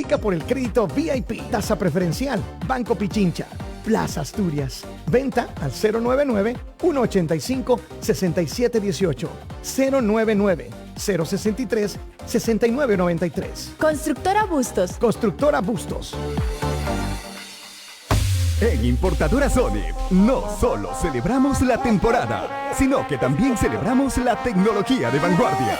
Aplica por el crédito VIP. Tasa preferencial. Banco Pichincha. Plaza Asturias. Venta al 099-185-6718. 099-063-6993. Constructora Bustos. Constructora Bustos. En Importadora Sony no solo celebramos la temporada, sino que también celebramos la tecnología de vanguardia.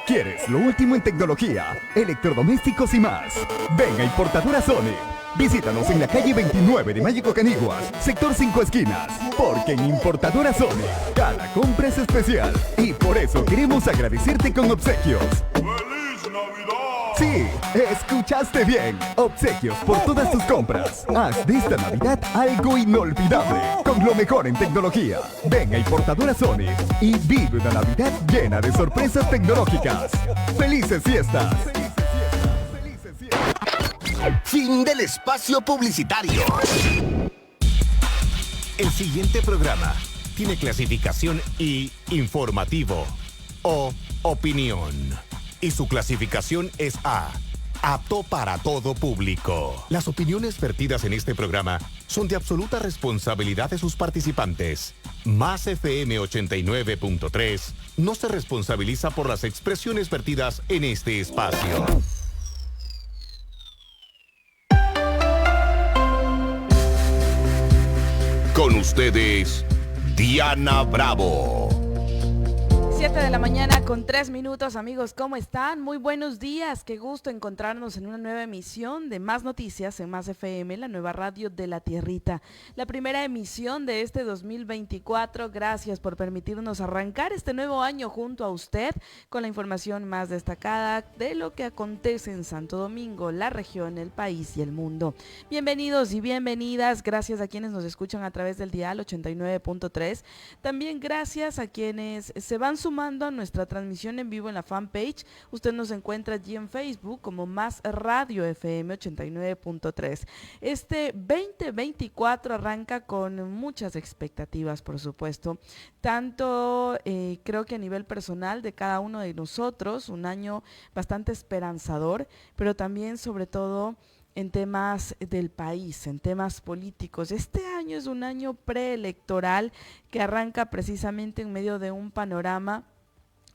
¿Quieres lo último en tecnología, electrodomésticos y más? Ven a Importadora Sony. Visítanos en la calle 29 de Mágico Caniguas, sector 5 esquinas. Porque en Importadora Sony, cada compra es especial. Y por eso queremos agradecerte con obsequios. ¡Feliz Navidad! Sí, escuchaste bien. Obsequios por todas tus compras. Haz de esta Navidad algo inolvidable. Con lo mejor en tecnología. Ven a Importadora Sony y vive una Navidad llena de sorpresas tecnológicas. ¡Felices fiestas! Fin del espacio publicitario. El siguiente programa tiene clasificación I, informativo, o opinión. Y su clasificación es A, apto para todo público. Las opiniones vertidas en este programa son de absoluta responsabilidad de sus participantes. Más FM 89.3 no se responsabiliza por las expresiones vertidas en este espacio. Con ustedes, Diana Bravo. 7 de la mañana con 3 minutos, amigos, ¿cómo están? Muy buenos días, qué gusto encontrarnos en una nueva emisión de Más Noticias en Más FM, la nueva radio de la tierrita. La primera emisión de este 2024, gracias por permitirnos arrancar este nuevo año junto a usted con la información más destacada de lo que acontece en Santo Domingo, la región, el país y el mundo. Bienvenidos y bienvenidas, gracias a quienes nos escuchan a través del dial 89.3, también gracias a quienes se van sumando a nuestra transmisión en vivo en la fanpage. Usted nos encuentra allí en Facebook como Más Radio FM 89.3. Este 2024 arranca con muchas expectativas, por supuesto, tanto creo que a nivel personal de cada uno de nosotros, un año bastante esperanzador, pero también sobre todo en temas del país, en temas políticos. Este año es un año preelectoral que arranca precisamente en medio de un panorama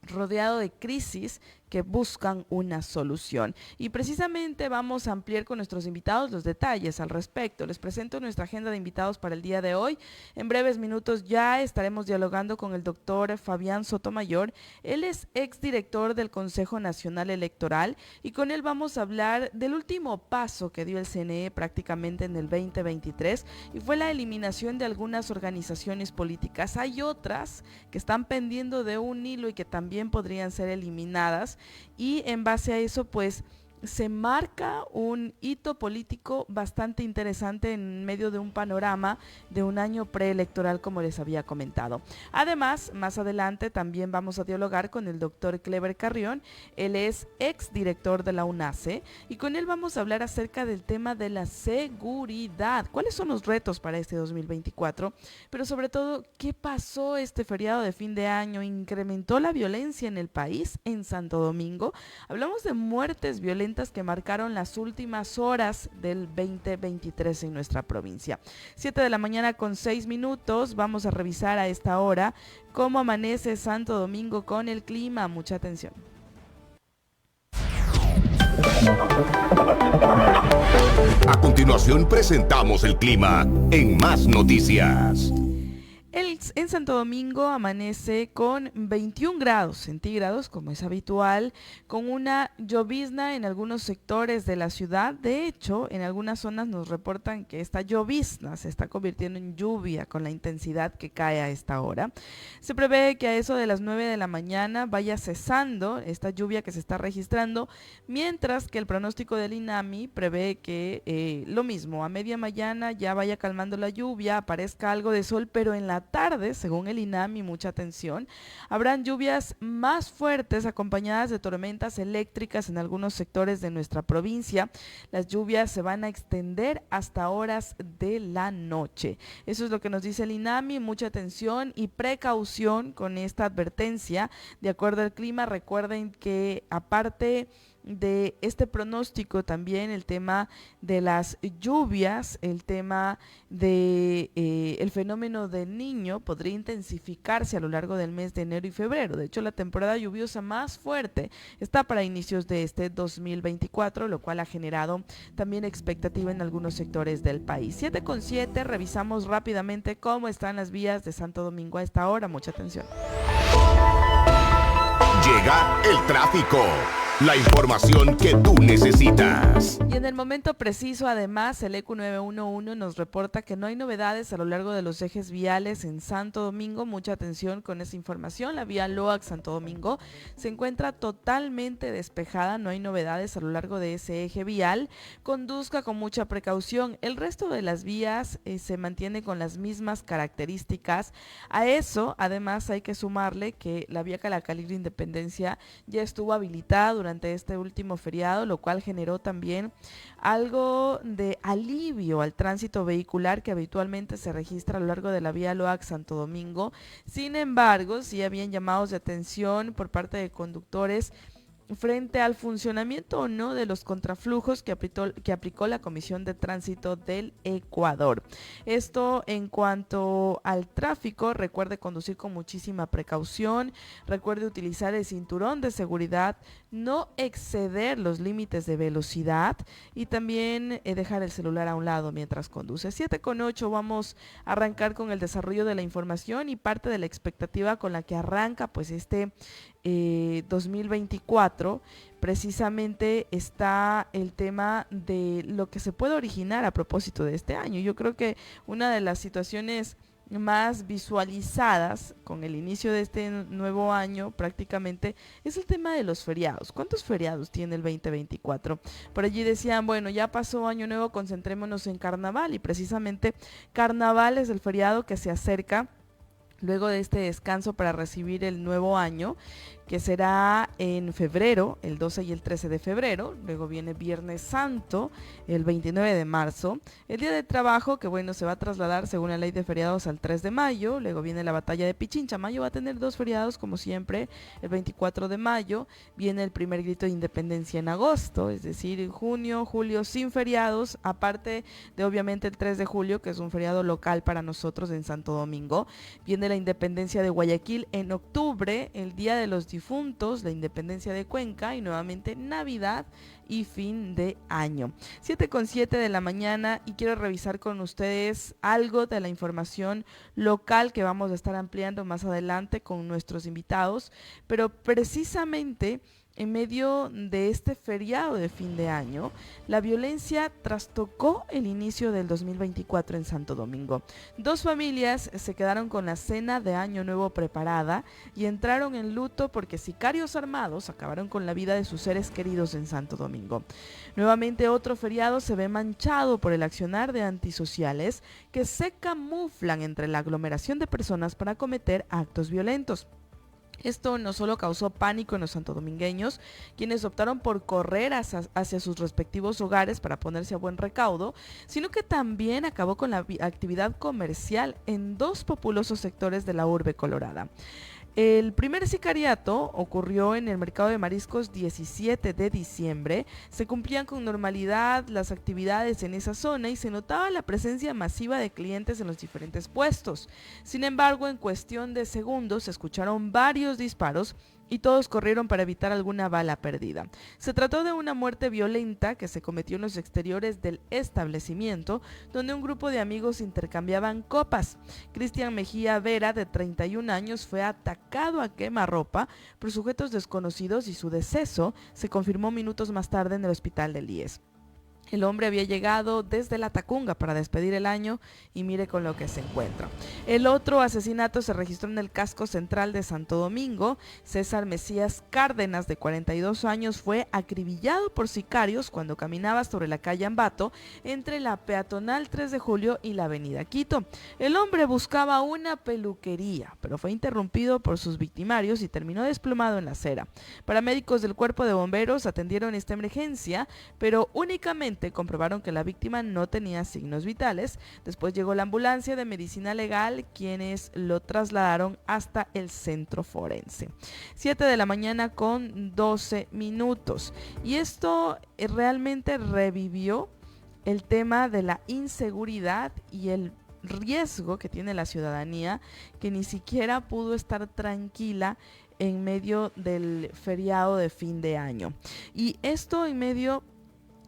rodeado de crisis que buscan una solución. Y precisamente vamos a ampliar con nuestros invitados los detalles al respecto. Les presento nuestra agenda de invitados para el día de hoy. En breves minutos ya estaremos dialogando con el doctor Fabián Sotomayor. Él es exdirector del Consejo Nacional Electoral y con él vamos a hablar del último paso que dio el CNE prácticamente en el 2023 y fue la eliminación de algunas organizaciones políticas. Hay otras que están pendiendo de un hilo y que también podrían ser eliminadas. Y en base a eso, pues, se marca un hito político bastante interesante en medio de un panorama de un año preelectoral, como les había comentado. Además, más adelante también vamos a dialogar con el doctor Clever Carrión. Él es exdirector de la UNACE y con él vamos a hablar acerca del tema de la seguridad. ¿Cuáles son los retos para este 2024? Pero sobre todo, ¿qué pasó este feriado de fin de año? ¿Incrementó la violencia en el país, en Santo Domingo? Hablamos de muertes violentas que marcaron las últimas horas del 2023 en nuestra provincia. 7 de la mañana con 6 minutos, vamos a revisar a esta hora cómo amanece Santo Domingo con el clima. Mucha atención. A continuación presentamos el clima en Más Noticias. En Santo Domingo amanece con 21 grados centígrados, como es habitual, con una llovizna en algunos sectores de la ciudad. De hecho, en algunas zonas nos reportan que esta llovizna se está convirtiendo en lluvia con la intensidad que cae a esta hora. Se prevé que a eso de las 9 de la mañana vaya cesando esta lluvia que se está registrando, mientras que el pronóstico del INAMI prevé que lo mismo, a media mañana ya vaya calmando la lluvia, aparezca algo de sol, pero en la tarde, según el INAMI, mucha atención, habrán lluvias más fuertes acompañadas de tormentas eléctricas en algunos sectores de nuestra provincia. Las lluvias se van a extender hasta horas de la noche. Eso es lo que nos dice el INAMI, mucha atención y precaución con esta advertencia. De acuerdo al clima, recuerden que aparte de este pronóstico también el tema de las lluvias, el tema de el fenómeno del Niño podría intensificarse a lo largo del mes de enero y febrero. De hecho, la temporada lluviosa más fuerte está para inicios de este 2024, lo cual ha generado también expectativa en algunos sectores del país. 7:07, revisamos rápidamente cómo están las vías de Santo Domingo a esta hora. Mucha atención. Llega el tráfico. La información que tú necesitas. Y en el momento preciso, además, el EQ 911 nos reporta que no hay novedades a lo largo de los ejes viales en Santo Domingo. Mucha atención con esa información. La vía Loac Santo Domingo se encuentra totalmente despejada, no hay novedades a lo largo de ese eje vial. Conduzca con mucha precaución. El resto de las vías se mantiene con las mismas características. A eso, además, hay que sumarle que la vía Calacalí Independencia ya estuvo habilitada durante este último feriado, lo cual generó también algo de alivio al tránsito vehicular que habitualmente se registra a lo largo de la vía Loac Santo Domingo. Sin embargo, sí habían llamados de atención por parte de conductores frente al funcionamiento o no de los contraflujos que aplicó la Comisión de Tránsito del Ecuador. Esto en cuanto al tráfico, recuerde conducir con muchísima precaución, recuerde utilizar el cinturón de seguridad, no exceder los límites de velocidad y también dejar el celular a un lado mientras conduce. 7:08, vamos a arrancar con el desarrollo de la información y parte de la expectativa con la que arranca pues este 2024, precisamente está el tema de lo que se puede originar a propósito de este año. Yo creo que una de las situaciones más visualizadas con el inicio de este nuevo año prácticamente es el tema de los feriados. ¿Cuántos feriados tiene el 2024? Por allí decían, bueno, ya pasó Año Nuevo, concentrémonos en Carnaval, y precisamente Carnaval es el feriado que se acerca luego de este descanso para recibir el nuevo año, que será en febrero, el 12 y el 13 de febrero. Luego viene Viernes Santo, el 29 de marzo. El Día de Trabajo, que bueno, se va a trasladar según la ley de feriados al 3 de mayo. Luego viene la Batalla de Pichincha. Mayo va a tener 2 feriados, como siempre, el 24 de mayo. Viene el primer grito de independencia en agosto, es decir, en junio, julio, sin feriados, aparte de obviamente el 3 de julio, que es un feriado local para nosotros en Santo Domingo. Viene la independencia de Guayaquil en octubre, el Día de los Difuntos, la independencia de Cuenca y nuevamente Navidad y fin de año. 7:07 de la mañana y quiero revisar con ustedes algo de la información local que vamos a estar ampliando más adelante con nuestros invitados, pero precisamente en medio de este feriado de fin de año, la violencia trastocó el inicio del 2024 en Santo Domingo. 2 familias se quedaron con la cena de Año Nuevo preparada y entraron en luto porque sicarios armados acabaron con la vida de sus seres queridos en Santo Domingo. Nuevamente otro feriado se ve manchado por el accionar de antisociales que se camuflan entre la aglomeración de personas para cometer actos violentos. Esto no solo causó pánico en los santodomingueños, quienes optaron por correr hacia sus respectivos hogares para ponerse a buen recaudo, sino que también acabó con la actividad comercial en 2 populosos sectores de la urbe colorada. El primer sicariato ocurrió en el mercado de mariscos 17 de diciembre. Se cumplían con normalidad las actividades en esa zona y se notaba la presencia masiva de clientes en los diferentes puestos. Sin embargo, en cuestión de segundos se escucharon varios disparos y todos corrieron para evitar alguna bala perdida. Se trató de una muerte violenta que se cometió en los exteriores del establecimiento, donde un grupo de amigos intercambiaban copas. Cristian Mejía Vera, de 31 años, fue atacado a quemarropa por sujetos desconocidos y su deceso se confirmó minutos más tarde en el hospital del IES. El hombre había llegado desde La Tacunga para despedir el año y mire con lo que se encuentra. El otro asesinato se registró en el casco central de Santo Domingo. César Mesías Cárdenas, de 42 años, fue acribillado por sicarios cuando caminaba sobre la calle Ambato entre la peatonal 3 de julio y la avenida Quito. El hombre buscaba una peluquería, pero fue interrumpido por sus victimarios y terminó desplomado en la acera. Paramédicos del Cuerpo de Bomberos atendieron esta emergencia, pero únicamente Finalmente comprobaron que la víctima no tenía signos vitales. Después llegó la ambulancia de medicina legal, quienes lo trasladaron hasta el centro forense. 7 de la mañana con 12 minutos. Y esto realmente revivió el tema de la inseguridad y el riesgo que tiene la ciudadanía, que ni siquiera pudo estar tranquila en medio del feriado de fin de año. Y esto en medio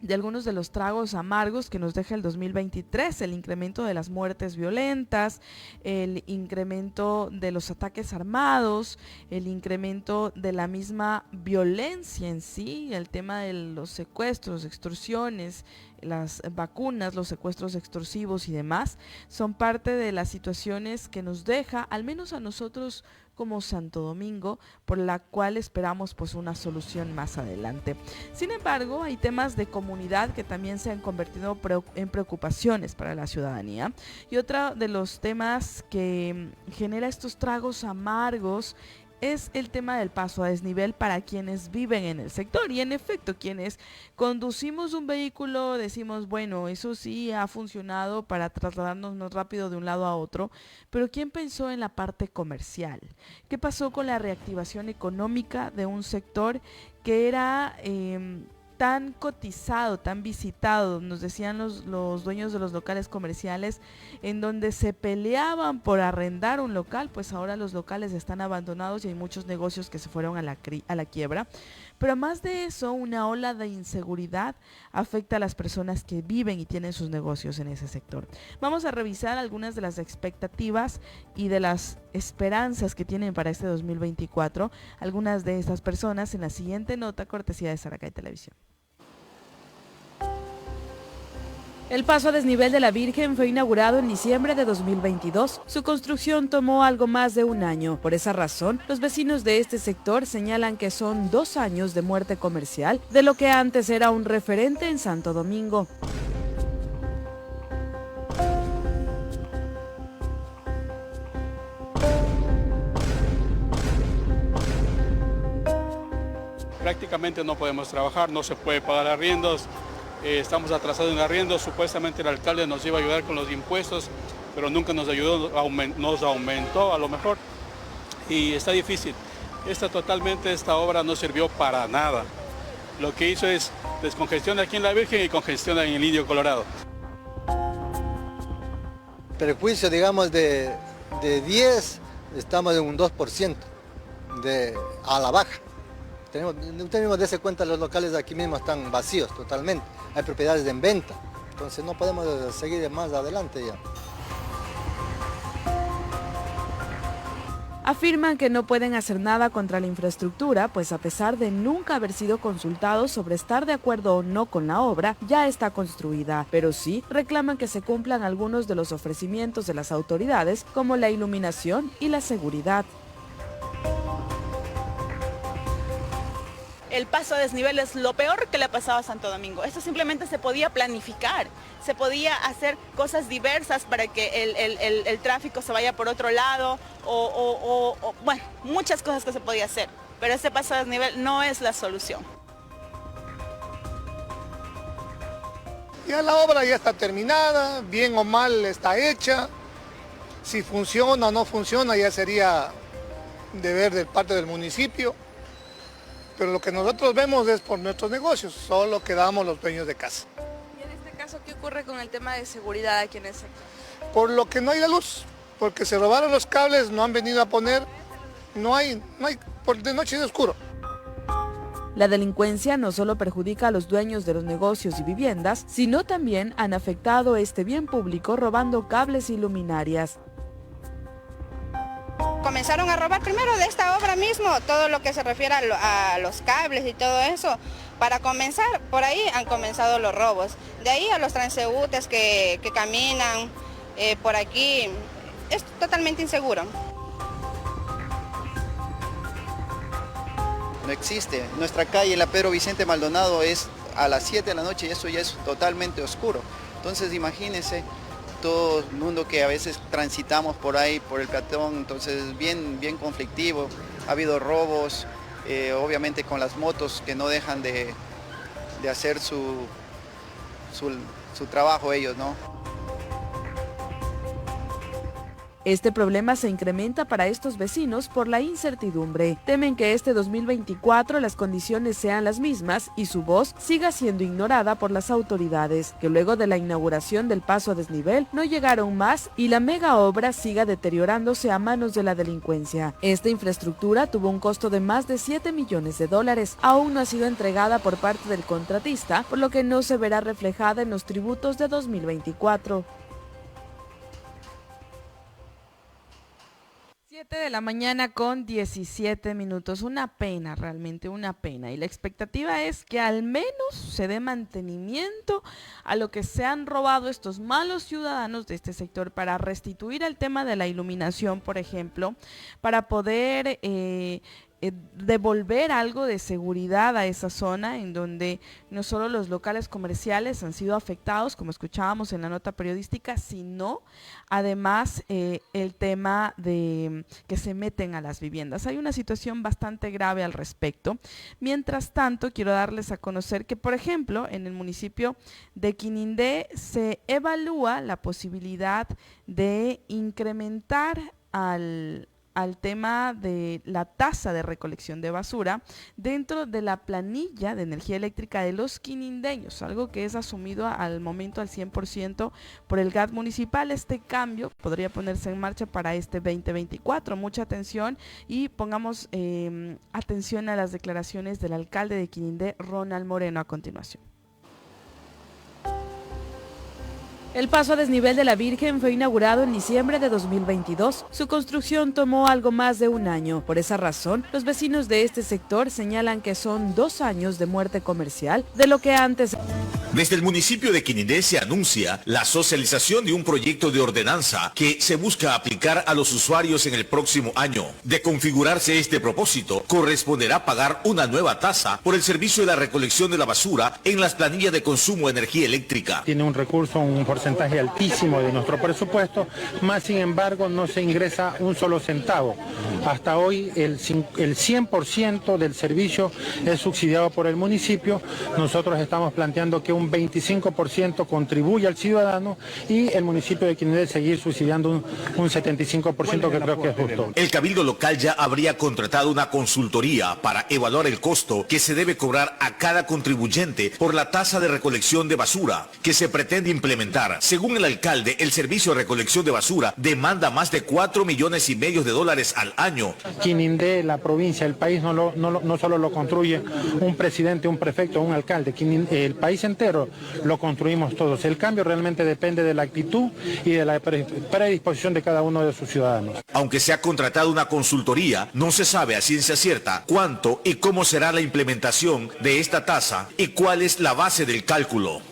de algunos de los tragos amargos que nos deja el 2023, el incremento de las muertes violentas, el incremento de los ataques armados, el incremento de la misma violencia en sí, el tema de los secuestros, extorsiones, las vacunas, los secuestros extorsivos y demás, son parte de las situaciones que nos deja, al menos a nosotros como Santo Domingo, por la cual esperamos pues una solución más adelante. Sin embargo, hay temas de comunidad que también se han convertido en preocupaciones para la ciudadanía, y otro de los temas que genera estos tragos amargos es el tema del paso a desnivel para quienes viven en el sector. Y en efecto, quienes conducimos un vehículo decimos, bueno, eso sí ha funcionado para trasladarnos más rápido de un lado a otro, pero ¿quién pensó en la parte comercial? ¿Qué pasó con la reactivación económica de un sector que era tan cotizado, tan visitado? Nos decían los dueños de los locales comerciales, en donde se peleaban por arrendar un local, pues ahora los locales están abandonados y hay muchos negocios que se fueron a la quiebra. Pero más de eso, una ola de inseguridad afecta a las personas que viven y tienen sus negocios en ese sector. Vamos a revisar algunas de las expectativas y de las esperanzas que tienen para este 2024, algunas de estas personas en la siguiente nota, cortesía de Saracay Televisión. El paso a desnivel de la Virgen fue inaugurado en diciembre de 2022. Su construcción tomó algo más de un año. Por esa razón, los vecinos de este sector señalan que son 2 años de muerte comercial de lo que antes era un referente en Santo Domingo. Prácticamente no podemos trabajar, no se puede pagar arriendos. Estamos atrasados en arriendos. Supuestamente el alcalde nos iba a ayudar con los impuestos, pero nunca nos ayudó, nos aumentó a lo mejor, y está difícil. Esta obra no sirvió para nada. Lo que hizo es descongestión aquí en la Virgen y congestión en el Indio Colorado. Perjuicio, digamos, de 10, estamos en un 2% a la baja. Usted mismo dése cuenta, los locales de aquí mismo están vacíos totalmente, hay propiedades en venta, entonces no podemos seguir más adelante ya. Afirman que no pueden hacer nada contra la infraestructura, pues a pesar de nunca haber sido consultados sobre estar de acuerdo o no con la obra, ya está construida, pero sí reclaman que se cumplan algunos de los ofrecimientos de las autoridades, como la iluminación y la seguridad. El paso a desnivel es lo peor que le ha pasado a Santo Domingo. Esto simplemente se podía planificar, se podía hacer cosas diversas para que el tráfico se vaya por otro lado, bueno, muchas cosas que se podía hacer, pero este paso a desnivel no es la solución. Ya la obra ya está terminada, bien o mal está hecha. Si funciona o no funciona ya sería deber de parte del municipio. Pero lo que nosotros vemos es por nuestros negocios, solo quedamos los dueños de casa. ¿Y en este caso qué ocurre con el tema de seguridad aquí en el sector? Por lo que no hay la luz, porque se robaron los cables, no han venido a poner, no hay, por de noche es oscuro. La delincuencia no solo perjudica a los dueños de los negocios y viviendas, sino también han afectado este bien público robando cables y luminarias. Comenzaron a robar primero de esta obra mismo, todo lo que se refiere a los cables y todo eso. Para comenzar, por ahí han comenzado los robos. De ahí a los transeúntes que caminan por aquí, es totalmente inseguro. No existe. Nuestra calle, la Pedro Vicente Maldonado, es a las 7 de la noche y eso ya es totalmente oscuro. Entonces imagínense, todo el mundo que a veces transitamos por ahí, por el peatón, entonces bien conflictivo. Ha habido robos, obviamente con las motos que no dejan de hacer su su trabajo ellos, ¿no? Este problema se incrementa para estos vecinos por la incertidumbre. Temen que este 2024 las condiciones sean las mismas y su voz siga siendo ignorada por las autoridades, que luego de la inauguración del paso a desnivel no llegaron más y la mega obra siga deteriorándose a manos de la delincuencia. Esta infraestructura tuvo un costo de más de $7 millones. Aún no ha sido entregada por parte del contratista, por lo que no se verá reflejada en los tributos de 2024. 7 de la mañana con 17 minutos. Una pena, realmente una pena. Y la expectativa es que al menos se dé mantenimiento a lo que se han robado estos malos ciudadanos de este sector para restituir el tema de la iluminación, por ejemplo, para poder devolver algo de seguridad a esa zona en donde no solo los locales comerciales han sido afectados, como escuchábamos en la nota periodística, sino además el tema de que se meten a las viviendas. Hay una situación bastante grave al respecto. Mientras tanto, quiero darles a conocer que, por ejemplo, en el municipio de Quinindé se evalúa la posibilidad de incrementar al tema de la tasa de recolección de basura dentro de la planilla de energía eléctrica de los quinindeños, algo que es asumido al momento al 100% por el GAT municipal. Este cambio podría ponerse en marcha para este 2024. Mucha atención y pongamos atención a las declaraciones del alcalde de Quinindé, Ronald Moreno, a continuación. El paso a desnivel de la Virgen fue inaugurado en diciembre de 2022. Su construcción tomó algo más de un año. Por esa razón, los vecinos de este sector señalan que son 2 años de muerte comercial de lo que antes. Desde el municipio de Quinindé se anuncia la socialización de un proyecto de ordenanza que se busca aplicar a los usuarios en el próximo año. De configurarse este propósito, corresponderá pagar una nueva tasa por el servicio de la recolección de la basura en las planillas de consumo de energía eléctrica. Tiene un recurso, un porcentaje altísimo de nuestro presupuesto, más sin embargo no se ingresa un solo centavo. Hasta hoy el 100% del servicio es subsidiado por el municipio. Nosotros estamos planteando que un 25% contribuye al ciudadano y el municipio de Quinindé seguir subsidiando un 75% que creo que es justo. El Cabildo local ya habría contratado una consultoría para evaluar el costo que se debe cobrar a cada contribuyente por la tasa de recolección de basura que se pretende implementar. Según el alcalde, el servicio de recolección de basura demanda más de $4,5 millones al año. Quinindé, la provincia, el país no solo lo construye un presidente, un prefecto, un alcalde. El país entero lo construimos todos. El cambio realmente depende de la actitud y de la predisposición de cada uno de sus ciudadanos. Aunque se ha contratado una consultoría, no se sabe a ciencia cierta cuánto y cómo será la implementación de esta tasa y cuál es la base del cálculo.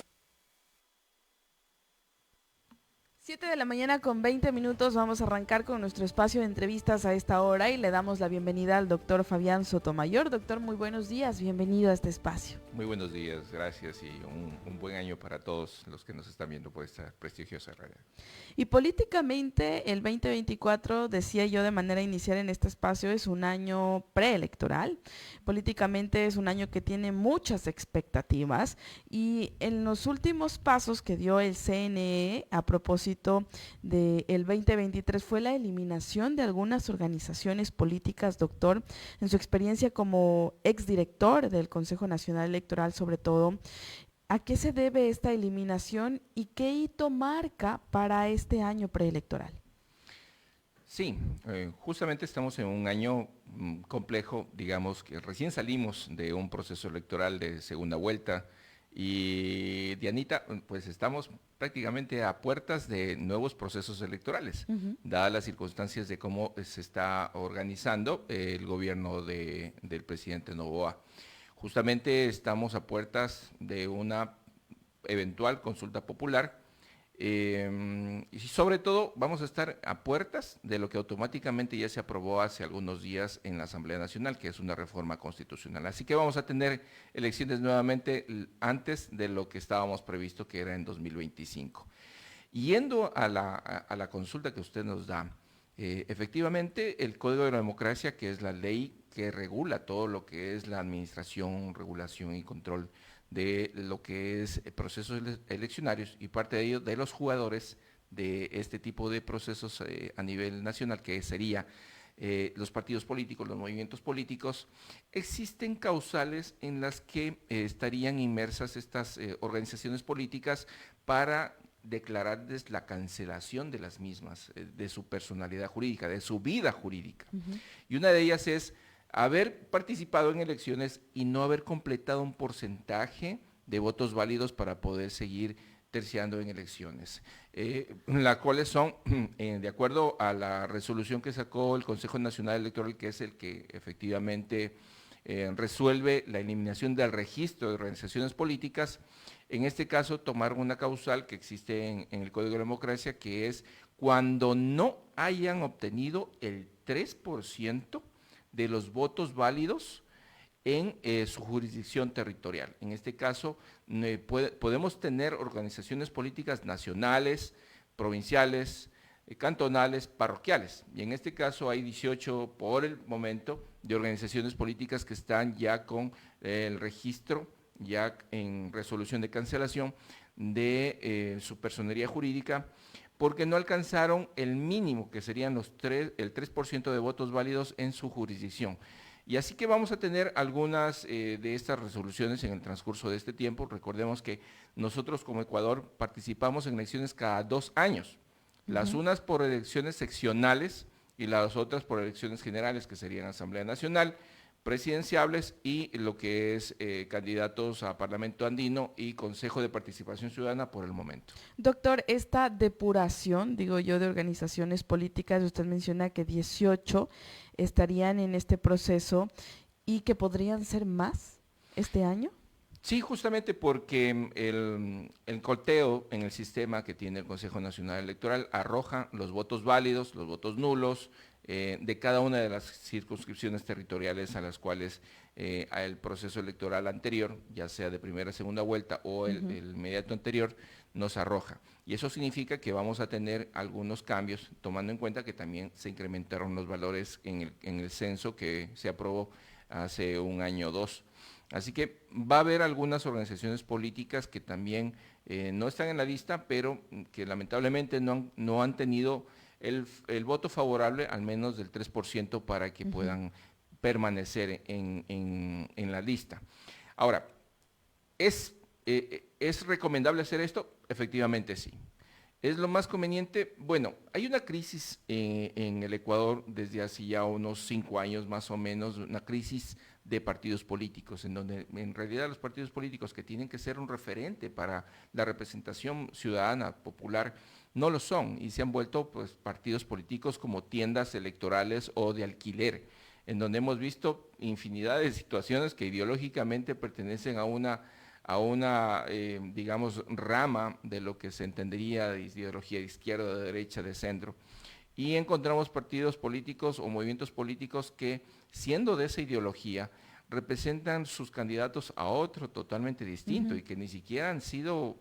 7 de la mañana con 20 minutos, vamos a arrancar con nuestro espacio de entrevistas a esta hora y le damos la bienvenida al doctor Fabián Sotomayor. Doctor, muy buenos días, bienvenido a este espacio. Muy buenos días, gracias y un buen año para todos los que nos están viendo por esta prestigiosa radio. Y políticamente el 2024, decía yo de manera inicial en este espacio, es un año preelectoral. Políticamente es un año que tiene muchas expectativas y en los últimos pasos que dio el CNE a propósito del 2023 fue la eliminación de algunas organizaciones políticas. Doctor, en su experiencia como exdirector del Consejo Nacional Electoral sobre todo, ¿a qué se debe esta eliminación y qué hito marca para este año preelectoral? Sí, justamente estamos en un año complejo, digamos que recién salimos de un proceso electoral de segunda vuelta y Dianita, pues estamos prácticamente a puertas de nuevos procesos electorales, dadas las circunstancias de cómo se está organizando el gobierno del presidente Noboa. Justamente estamos a puertas de una eventual consulta popular y sobre todo vamos a estar a puertas de lo que automáticamente ya se aprobó hace algunos días en la Asamblea Nacional, que es una reforma constitucional. Así que vamos a tener elecciones nuevamente antes de lo que estábamos previsto, que era en 2025. Yendo a la consulta que usted nos da, efectivamente el Código de la Democracia, que es la ley que regula todo lo que es la administración, regulación y control de lo que es procesos eleccionarios y parte de ello de los jugadores de este tipo de procesos a nivel nacional, que sería los partidos políticos, los movimientos políticos. Existen causales en las que estarían inmersas estas organizaciones políticas para declararles la cancelación de las mismas, de su personalidad jurídica, de su vida jurídica. Y una de ellas es haber participado en elecciones y no haber completado un porcentaje de votos válidos para poder seguir terciando en elecciones, las cuales son, de acuerdo a la resolución que sacó el Consejo Nacional Electoral, que es el que efectivamente resuelve la eliminación del registro de organizaciones políticas. En este caso, tomaron una causal que existe en el Código de Democracia, que es cuando no hayan obtenido el 3% de los votos válidos en su jurisdicción territorial. En este caso, podemos tener organizaciones políticas nacionales, provinciales, cantonales, parroquiales. Y en este caso hay 18 por el momento de organizaciones políticas que están ya con el registro, ya en resolución de cancelación de su personería jurídica, porque no alcanzaron el mínimo, que serían el 3% de votos válidos en su jurisdicción. Y así que vamos a tener algunas de estas resoluciones en el transcurso de este tiempo. Recordemos que nosotros como Ecuador participamos en elecciones cada 2 años, las unas por elecciones seccionales y las otras por elecciones generales, que serían Asamblea Nacional, presidenciables y lo que es candidatos a Parlamento Andino y Consejo de Participación Ciudadana por el momento. Doctor, esta depuración, digo yo, de organizaciones políticas, usted menciona que 18 estarían en este proceso y que podrían ser más este año. Sí, justamente porque el conteo en el sistema que tiene el Consejo Nacional Electoral arroja los votos válidos, los votos nulos, de cada una de las circunscripciones territoriales a las cuales el proceso electoral anterior, ya sea de primera, segunda vuelta o el inmediato anterior, nos arroja. Y eso significa que vamos a tener algunos cambios, tomando en cuenta que también se incrementaron los valores en el censo que se aprobó hace 1 año o 2. Así que va a haber algunas organizaciones políticas que también no están en la lista, pero que lamentablemente no han tenido el voto favorable, al menos del 3%, para que puedan permanecer en la lista. Ahora, ¿es recomendable hacer esto? Efectivamente sí. ¿Es lo más conveniente? Bueno, hay una crisis en el Ecuador desde hace ya unos 5 años más o menos, una crisis de partidos políticos, en donde en realidad los partidos políticos que tienen que ser un referente para la representación ciudadana, popular, no lo son y se han vuelto pues partidos políticos como tiendas electorales o de alquiler, en donde hemos visto infinidad de situaciones que ideológicamente pertenecen a una digamos, rama de lo que se entendería de ideología de izquierda, de derecha, de centro. Y encontramos partidos políticos o movimientos políticos que, siendo de esa ideología, representan sus candidatos a otro totalmente distinto y que ni siquiera han sido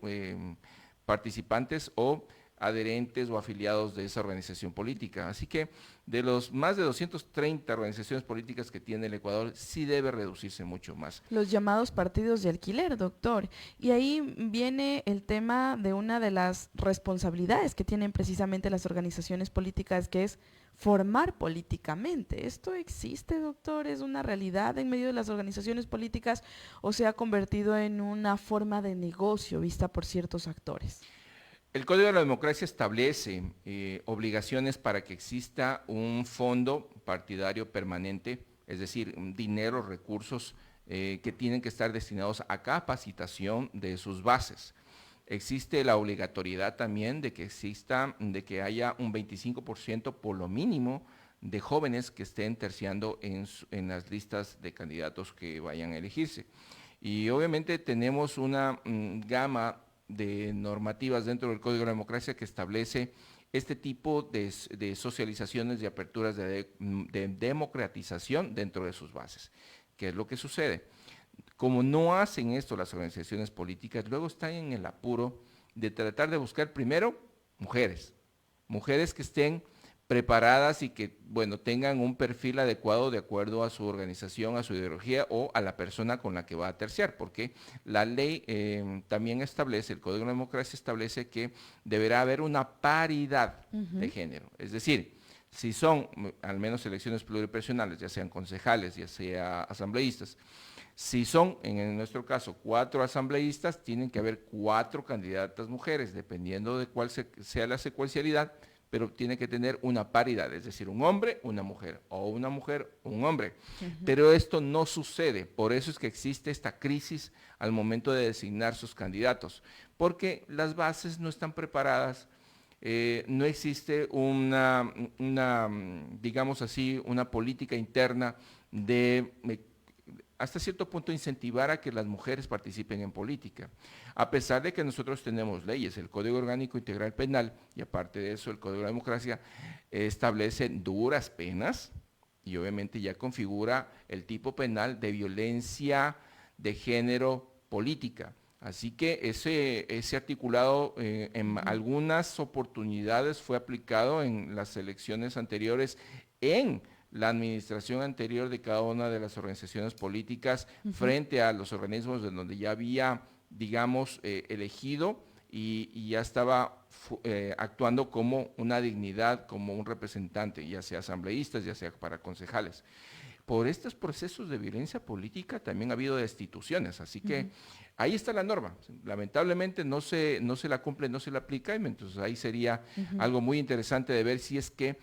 participantes o adherentes o afiliados de esa organización política. Así que de los más de 230 organizaciones políticas que tiene el Ecuador, sí debe reducirse mucho más. Los llamados partidos de alquiler, doctor. Y ahí viene el tema de una de las responsabilidades que tienen precisamente las organizaciones políticas, que es formar políticamente. ¿Esto existe, doctor? ¿Es una realidad en medio de las organizaciones políticas o se ha convertido en una forma de negocio vista por ciertos actores? El Código de la Democracia establece obligaciones para que exista un fondo partidario permanente, es decir, dinero, recursos que tienen que estar destinados a capacitación de sus bases. Existe la obligatoriedad también de que haya un 25% por lo mínimo de jóvenes que estén terciando en las listas de candidatos que vayan a elegirse. Y obviamente tenemos una gama de normativas dentro del Código de la Democracia que establece este tipo de socializaciones y aperturas de democratización dentro de sus bases. ¿Qué es lo que sucede? Como no hacen esto las organizaciones políticas, luego están en el apuro de tratar de buscar primero mujeres que estén preparadas y que, bueno, tengan un perfil adecuado de acuerdo a su organización, a su ideología o a la persona con la que va a terciar, porque la ley también establece, el Código de Democracia establece que deberá haber una paridad de género. Es decir, si son al menos elecciones pluripersonales, ya sean concejales, ya sea asambleístas, si son, en nuestro caso, 4 asambleístas, tienen que haber 4 candidatas mujeres, dependiendo de cuál sea la secuencialidad, pero tiene que tener una paridad, es decir, un hombre, una mujer, o una mujer, un hombre. Pero esto no sucede, por eso es que existe esta crisis al momento de designar sus candidatos, porque las bases no están preparadas, no existe digamos así, una política interna de hasta cierto punto incentivar a que las mujeres participen en política. A pesar de que nosotros tenemos leyes, el Código Orgánico Integral Penal, y aparte de eso el Código de la Democracia establece duras penas y obviamente ya configura el tipo penal de violencia de género política. Así que ese articulado en algunas oportunidades fue aplicado en las elecciones anteriores en la administración anterior de cada una de las organizaciones políticas frente a los organismos de donde ya había, digamos, elegido y ya estaba actuando como una dignidad, como un representante, ya sea asambleístas, ya sea para concejales. Por estos procesos de violencia política también ha habido destituciones, así que ahí está la norma. Lamentablemente no se la cumple, no se la aplica, y entonces ahí sería algo muy interesante de ver si es que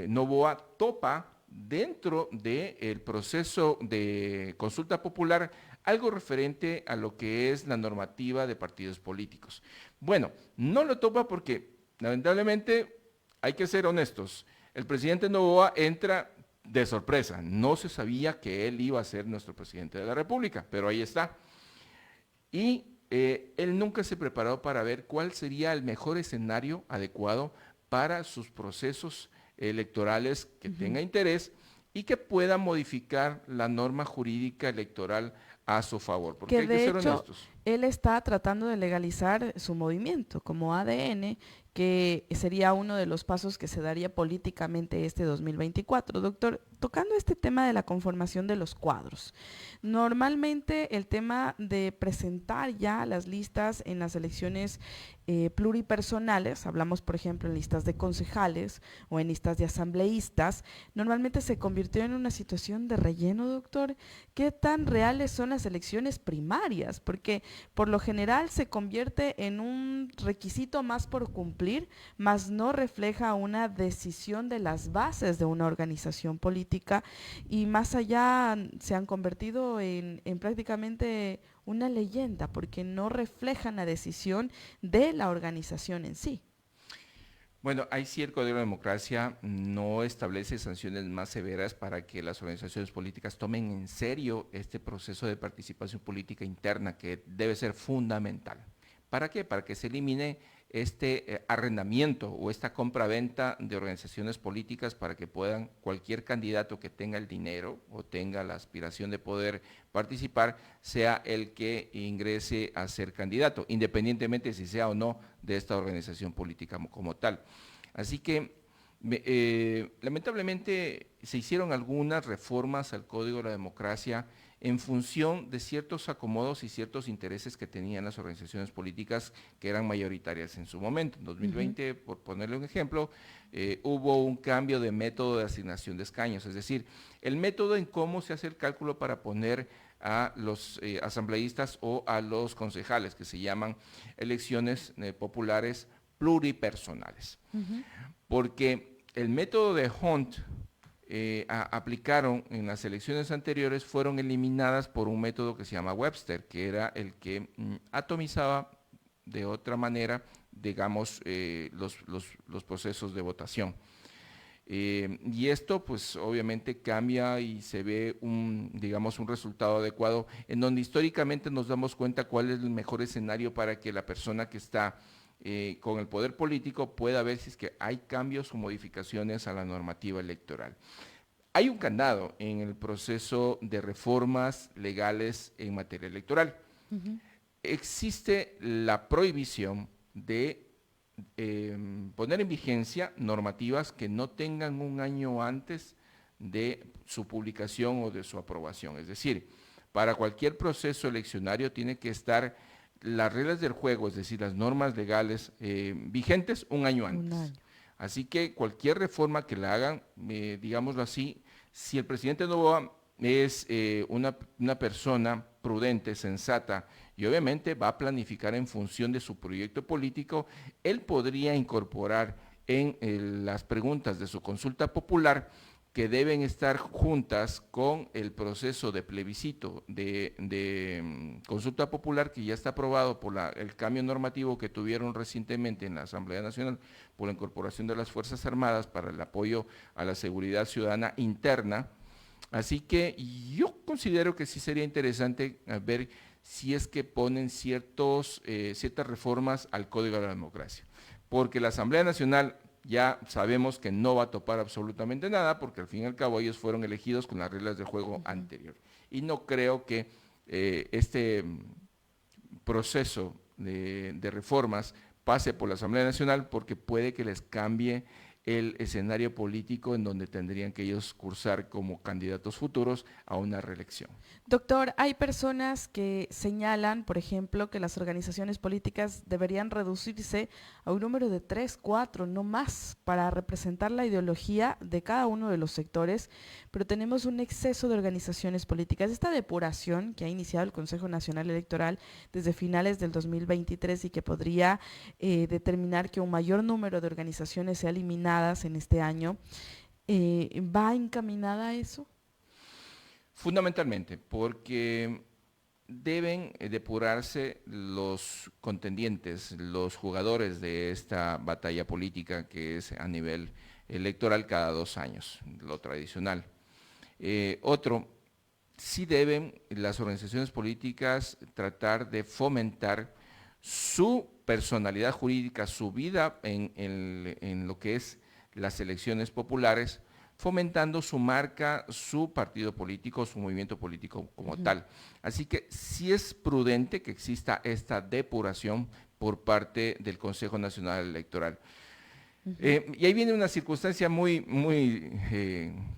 Noboa topa dentro del proceso de consulta popular algo referente a lo que es la normativa de partidos políticos. Bueno, no lo topa porque lamentablemente hay que ser honestos. El presidente Noboa entra de sorpresa, no se sabía que él iba a ser nuestro presidente de la República, pero ahí está. Y él nunca se preparó para ver cuál sería el mejor escenario adecuado para sus procesos electorales que tenga interés y que pueda modificar la norma jurídica electoral a su favor, porque hay que ser honestos. Él está tratando de legalizar su movimiento como ADN, que sería uno de los pasos que se daría políticamente este 2024. Doctor, tocando este tema de la conformación de los cuadros, normalmente el tema de presentar ya las listas en las elecciones pluripersonales, hablamos por ejemplo en listas de concejales o en listas de asambleístas, normalmente se convirtió en una situación de relleno, doctor. ¿Qué tan reales son las elecciones primarias? Porque por lo general se convierte en un requisito más por cumplir, más no refleja una decisión de las bases de una organización política, y más allá se han convertido en prácticamente una leyenda porque no reflejan la decisión de la organización en sí. Bueno, ahí sí el Código de Democracia no establece sanciones más severas para que las organizaciones políticas tomen en serio este proceso de participación política interna que debe ser fundamental. ¿Para qué? Para que se elimine este arrendamiento o esta compra-venta de organizaciones políticas para que puedan cualquier candidato que tenga el dinero o tenga la aspiración de poder participar sea el que ingrese a ser candidato, independientemente si sea o no de esta organización política como tal. Así que lamentablemente se hicieron algunas reformas al Código de la Democracia en función de ciertos acomodos y ciertos intereses que tenían las organizaciones políticas que eran mayoritarias en su momento. En 2020, por ponerle un ejemplo, hubo un cambio de método de asignación de escaños, es decir, el método en cómo se hace el cálculo para poner a los asambleístas o a los concejales, que se llaman elecciones populares pluripersonales. Porque el método de Hunt aplicaron en las elecciones anteriores fueron eliminadas por un método que se llama Webster, que era el que atomizaba de otra manera, digamos, los procesos de votación. Y esto pues obviamente cambia y se ve digamos, un resultado adecuado en donde históricamente nos damos cuenta cuál es el mejor escenario para que la persona que está con el poder político pueda ver si es que hay cambios o modificaciones a la normativa electoral. Hay un candado en el proceso de reformas legales en materia electoral. Existe la prohibición de poner en vigencia normativas que no tengan un año antes de su publicación o de su aprobación. Es decir, para cualquier proceso eleccionario tiene que estar las reglas del juego, es decir, las normas legales vigentes un año antes. Así que cualquier reforma que la hagan, digámoslo así, si el presidente Noboa es una persona prudente, sensata, y obviamente va a planificar en función de su proyecto político, él podría incorporar en las preguntas de su consulta popular que deben estar juntas con el proceso de plebiscito de consulta popular que ya está aprobado por el cambio normativo que tuvieron recientemente en la Asamblea Nacional por la incorporación de las Fuerzas Armadas para el apoyo a la seguridad ciudadana interna. Así que yo considero que sí sería interesante ver si es que ponen ciertas reformas al Código de la Democracia, porque la Asamblea Nacional ya sabemos que no va a topar absolutamente nada, porque al fin y al cabo ellos fueron elegidos con las reglas del juego anterior. Y no creo que este proceso de reformas pase por la Asamblea Nacional, porque puede que les cambie el escenario político en donde tendrían que ellos cursar como candidatos futuros a una reelección. Doctor, hay personas que señalan, por ejemplo, que las organizaciones políticas deberían reducirse a un número de 3, 4, no más, para representar la ideología de cada uno de los sectores, pero tenemos un exceso de organizaciones políticas. Esta depuración que ha iniciado el Consejo Nacional Electoral desde finales del 2023 y que podría determinar que un mayor número de organizaciones sea eliminadas en este año, ¿va encaminada a eso? Fundamentalmente, porque deben depurarse los contendientes, los jugadores de esta batalla política que es a nivel electoral cada 2 años, lo tradicional. Otro, sí deben las organizaciones políticas tratar de fomentar su personalidad jurídica, su vida en lo que es las elecciones populares, fomentando su marca, su partido político, su movimiento político como tal. Así que sí es prudente que exista esta depuración por parte del Consejo Nacional Electoral. Y ahí viene una circunstancia muy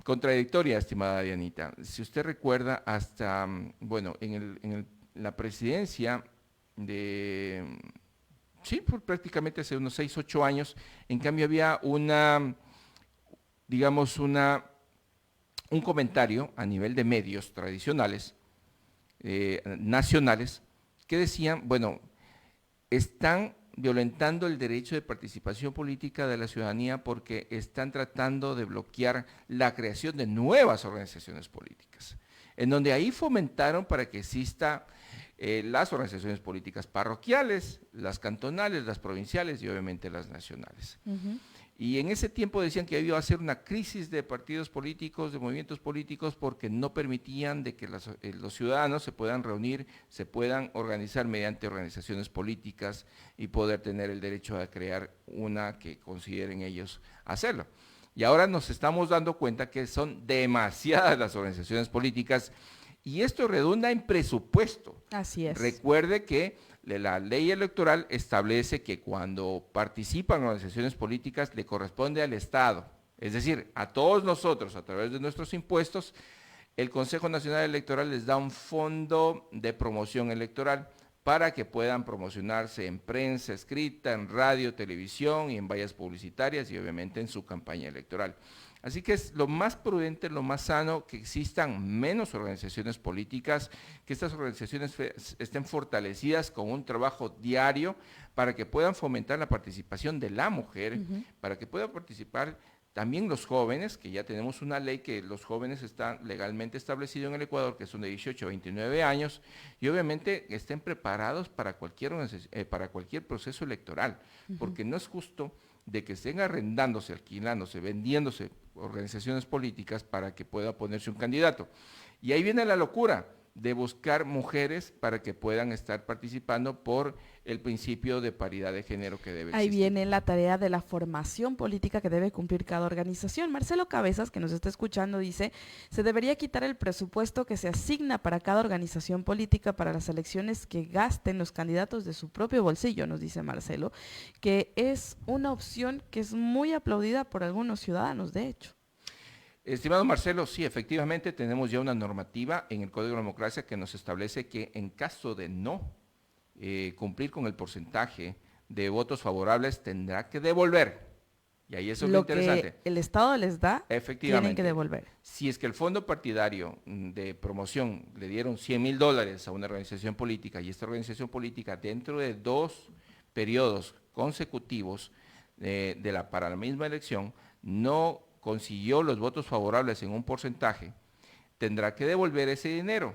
contradictoria, estimada Dianita. Si usted recuerda, hasta, bueno, en la presidencia de, sí, prácticamente hace unos 6, 8 años, en cambio había digamos, un comentario a nivel de medios tradicionales, nacionales, que decían, bueno, están violentando el derecho de participación política de la ciudadanía porque están tratando de bloquear la creación de nuevas organizaciones políticas, en donde ahí fomentaron para que exista las organizaciones políticas parroquiales, las cantonales, las provinciales y obviamente las nacionales. Y en ese tiempo decían que iba a ser una crisis de partidos políticos, de movimientos políticos, porque no permitían de que los ciudadanos se puedan reunir, se puedan organizar mediante organizaciones políticas y poder tener el derecho a crear una que consideren ellos hacerlo. Y ahora nos estamos dando cuenta que son demasiadas las organizaciones políticas y esto redunda en presupuesto. Así es. Recuerde que la ley electoral establece que cuando participan organizaciones políticas le corresponde al Estado, es decir, a todos nosotros a través de nuestros impuestos, el Consejo Nacional Electoral les da un fondo de promoción electoral para que puedan promocionarse en prensa escrita, en radio, televisión y en vallas publicitarias y obviamente en su campaña electoral. Así que es lo más prudente, lo más sano, que existan menos organizaciones políticas, que estas organizaciones estén fortalecidas con un trabajo diario para que puedan fomentar la participación de la mujer, para que puedan participar también los jóvenes, que ya tenemos una ley que los jóvenes están legalmente establecidos en el Ecuador, que son de 18 a 29 años, y obviamente estén preparados para cualquier proceso electoral, porque no es justo de que estén arrendándose, alquilándose, vendiéndose organizaciones políticas para que pueda ponerse un candidato. Y ahí viene la locura, de buscar mujeres para que puedan estar participando por el principio de paridad de género que debe existir. Ahí viene la tarea de la formación política que debe cumplir cada organización. Marcelo Cabezas, que nos está escuchando, dice, se debería quitar el presupuesto que se asigna para cada organización política para las elecciones que gasten los candidatos de su propio bolsillo, nos dice Marcelo, que es una opción que es muy aplaudida por algunos ciudadanos, de hecho. Estimado Marcelo, sí, efectivamente tenemos ya una normativa en el Código de Democracia que nos establece que en caso de no cumplir con el porcentaje de votos favorables, tendrá que devolver. Y ahí eso es lo interesante. Que el Estado les da, efectivamente, tienen que devolver. Si es que el fondo partidario de promoción le dieron $100,000 a una organización política y esta organización política dentro de 2 periodos consecutivos para la misma elección no consiguió los votos favorables en un porcentaje, tendrá que devolver ese dinero.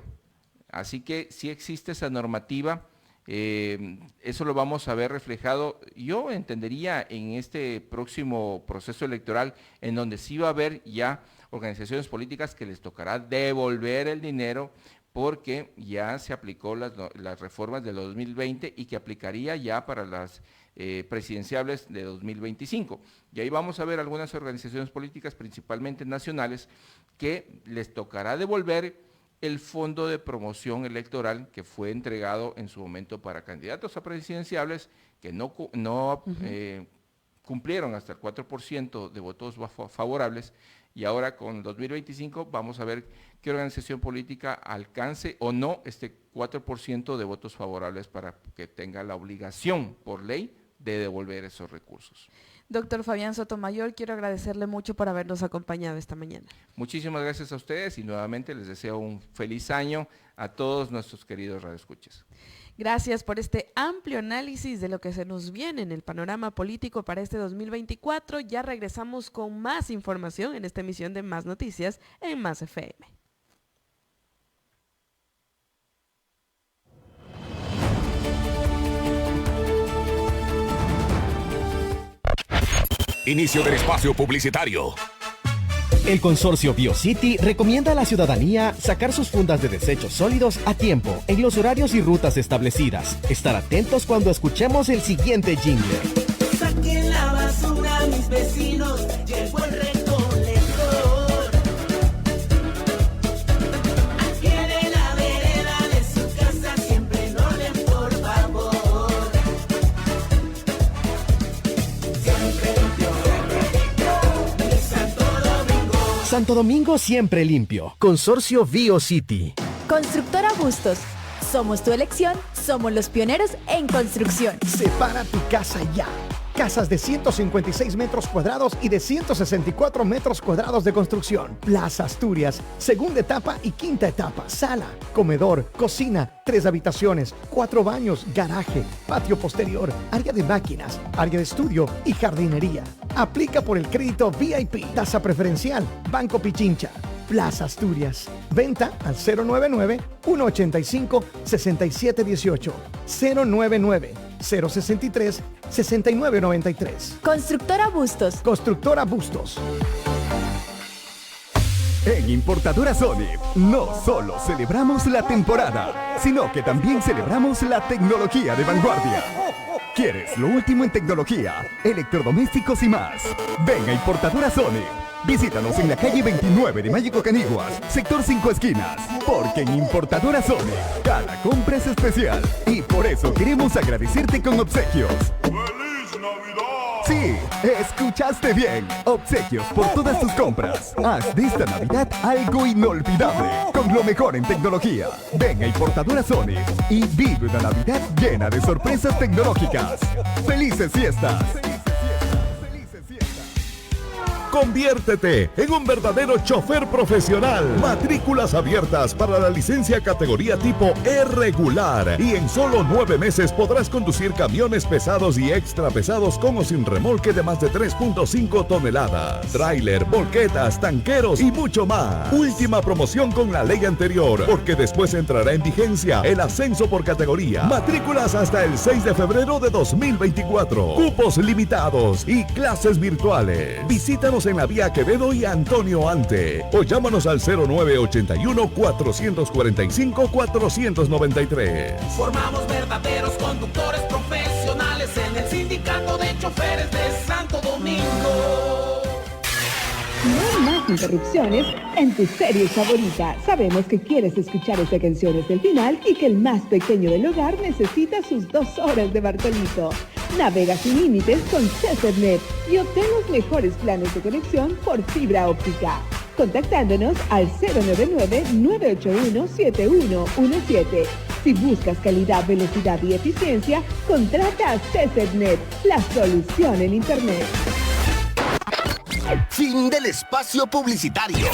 Así que sí existe esa normativa. Eso lo vamos a ver reflejado, yo entendería, en este próximo proceso electoral, en donde sí va a haber ya organizaciones políticas que les tocará devolver el dinero porque ya se aplicó las reformas de 2020 y que aplicaría ya para las presidenciables de 2025. Y ahí vamos a ver algunas organizaciones políticas, principalmente nacionales, que les tocará devolver el fondo de promoción electoral que fue entregado en su momento para candidatos a presidenciables que no cumplieron hasta el 4% de votos favorables, y ahora con 2025 vamos a ver qué organización política alcance o no este 4% de votos favorables para que tenga la obligación por ley de devolver esos recursos. Doctor Fabián Sotomayor, quiero agradecerle mucho por habernos acompañado esta mañana. Muchísimas gracias a ustedes y nuevamente les deseo un feliz año a todos nuestros queridos radioescuchas. Gracias por este amplio análisis de lo que se nos viene en el panorama político para este 2024. Ya regresamos con más información en esta emisión de Más Noticias en Más FM. Inicio del espacio publicitario. El consorcio BioCity recomienda a la ciudadanía sacar sus fundas de desechos sólidos a tiempo, en los horarios y rutas establecidas. Estar atentos cuando escuchemos el siguiente jingle. Saquen la basura, mis vecinos, llegó el recolector. Al pie de la vereda de su casa, siempre en orden, por favor. Siempre limpio, de Santo Domingo siempre limpio. Consorcio BioCity. Constructora Bustos. Somos tu elección, somos los pioneros en construcción. Separa tu casa ya. Casas de 156 metros cuadrados y de 164 metros cuadrados de construcción. Plaza Asturias, segunda etapa y quinta etapa. Sala, comedor, cocina, 3 habitaciones, 4 baños, garaje, patio posterior, área de máquinas, área de estudio y jardinería. Aplica por el crédito VIP, tasa preferencial, Banco Pichincha. Plaza Asturias. Venta al 099-185-6718. 099-063-6993. Constructora Bustos. Constructora Bustos. En Importadora Sonip no solo celebramos la temporada, sino que también celebramos la tecnología de vanguardia. ¿Quieres lo último en tecnología, electrodomésticos y más? Ven a Importadora Sonip. Visítanos en la calle 29 de Mágico Caniguas, sector 5 esquinas, porque en Importadora Sonip cada compra es especial y por eso queremos agradecerte con obsequios. ¡Feliz Navidad! Sí, escuchaste bien. Obsequios por todas tus compras. Haz de esta Navidad algo inolvidable, con lo mejor en tecnología. Ven a Importadora Sonip y vive una Navidad llena de sorpresas tecnológicas. ¡Felices fiestas! Conviértete en un verdadero chofer profesional. Matrículas abiertas para la licencia categoría tipo E regular. Y en solo 9 meses podrás conducir camiones pesados y extra pesados con o sin remolque de más de 3.5 toneladas. Tráiler, volquetas, tanqueros y mucho más. Última promoción con la ley anterior, porque después entrará en vigencia el ascenso por categoría. Matrículas hasta el 6 de febrero de 2024. Cupos limitados y clases virtuales. Visítanos en la vía Quevedo y Antonio Ante. O llámanos al 0981-445-493. Formamos verdaderos conductores profesionales en el Sindicato de Choferes de Santo Domingo. No hay más interrupciones en tu serie favorita. Sabemos que quieres escuchar esta canción hasta el final y que el más pequeño del hogar necesita sus 2 horas de Bartolito. Navega sin límites con Cesarnet y obtén los mejores planes de conexión por fibra óptica. Contactándonos al 099-981-7117. Si buscas calidad, velocidad y eficiencia, contrata a Cesarnet, la solución en Internet. Fin del espacio publicitario.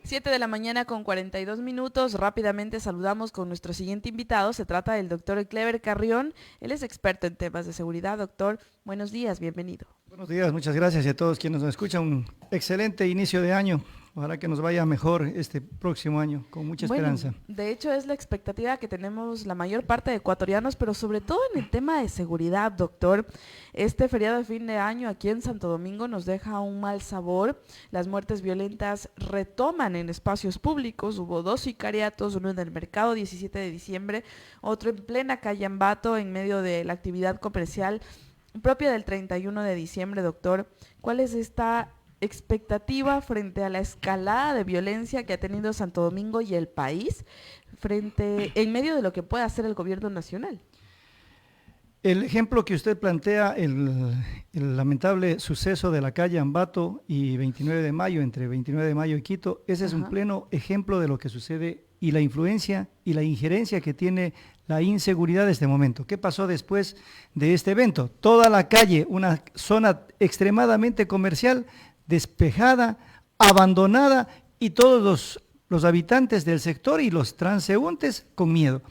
7 de la mañana con 42 minutos. Rápidamente saludamos con nuestro siguiente invitado. Se trata del doctor Clever Carrión. Él es experto en temas de seguridad. Doctor, buenos días, bienvenido. Buenos días, muchas gracias y a todos quienes nos escuchan. Un excelente inicio de año. Ojalá que nos vaya mejor este próximo año, con mucha esperanza. De hecho, es la expectativa que tenemos la mayor parte de ecuatorianos, pero sobre todo en el tema de seguridad, doctor. Este feriado de fin de año aquí en Santo Domingo nos deja un mal sabor. Las muertes violentas retoman en espacios públicos. Hubo 2 sicariatos, uno en el mercado 17 de diciembre, otro en plena calle Ambato, en medio de la actividad comercial propia del 31 de diciembre, doctor. ¿Cuál es esta expectativa frente a la escalada de violencia que ha tenido Santo Domingo y el país en medio de lo que puede hacer el gobierno nacional? El ejemplo que usted plantea, el lamentable suceso de la calle Ambato y 29 de mayo, entre 29 de mayo y Quito, ese es un pleno ejemplo de lo que sucede y la influencia y la injerencia que tiene la inseguridad de este momento. ¿Qué pasó después de este evento? Toda la calle, una zona extremadamente comercial, despejada, abandonada y todos los habitantes del sector y los transeúntes con miedo.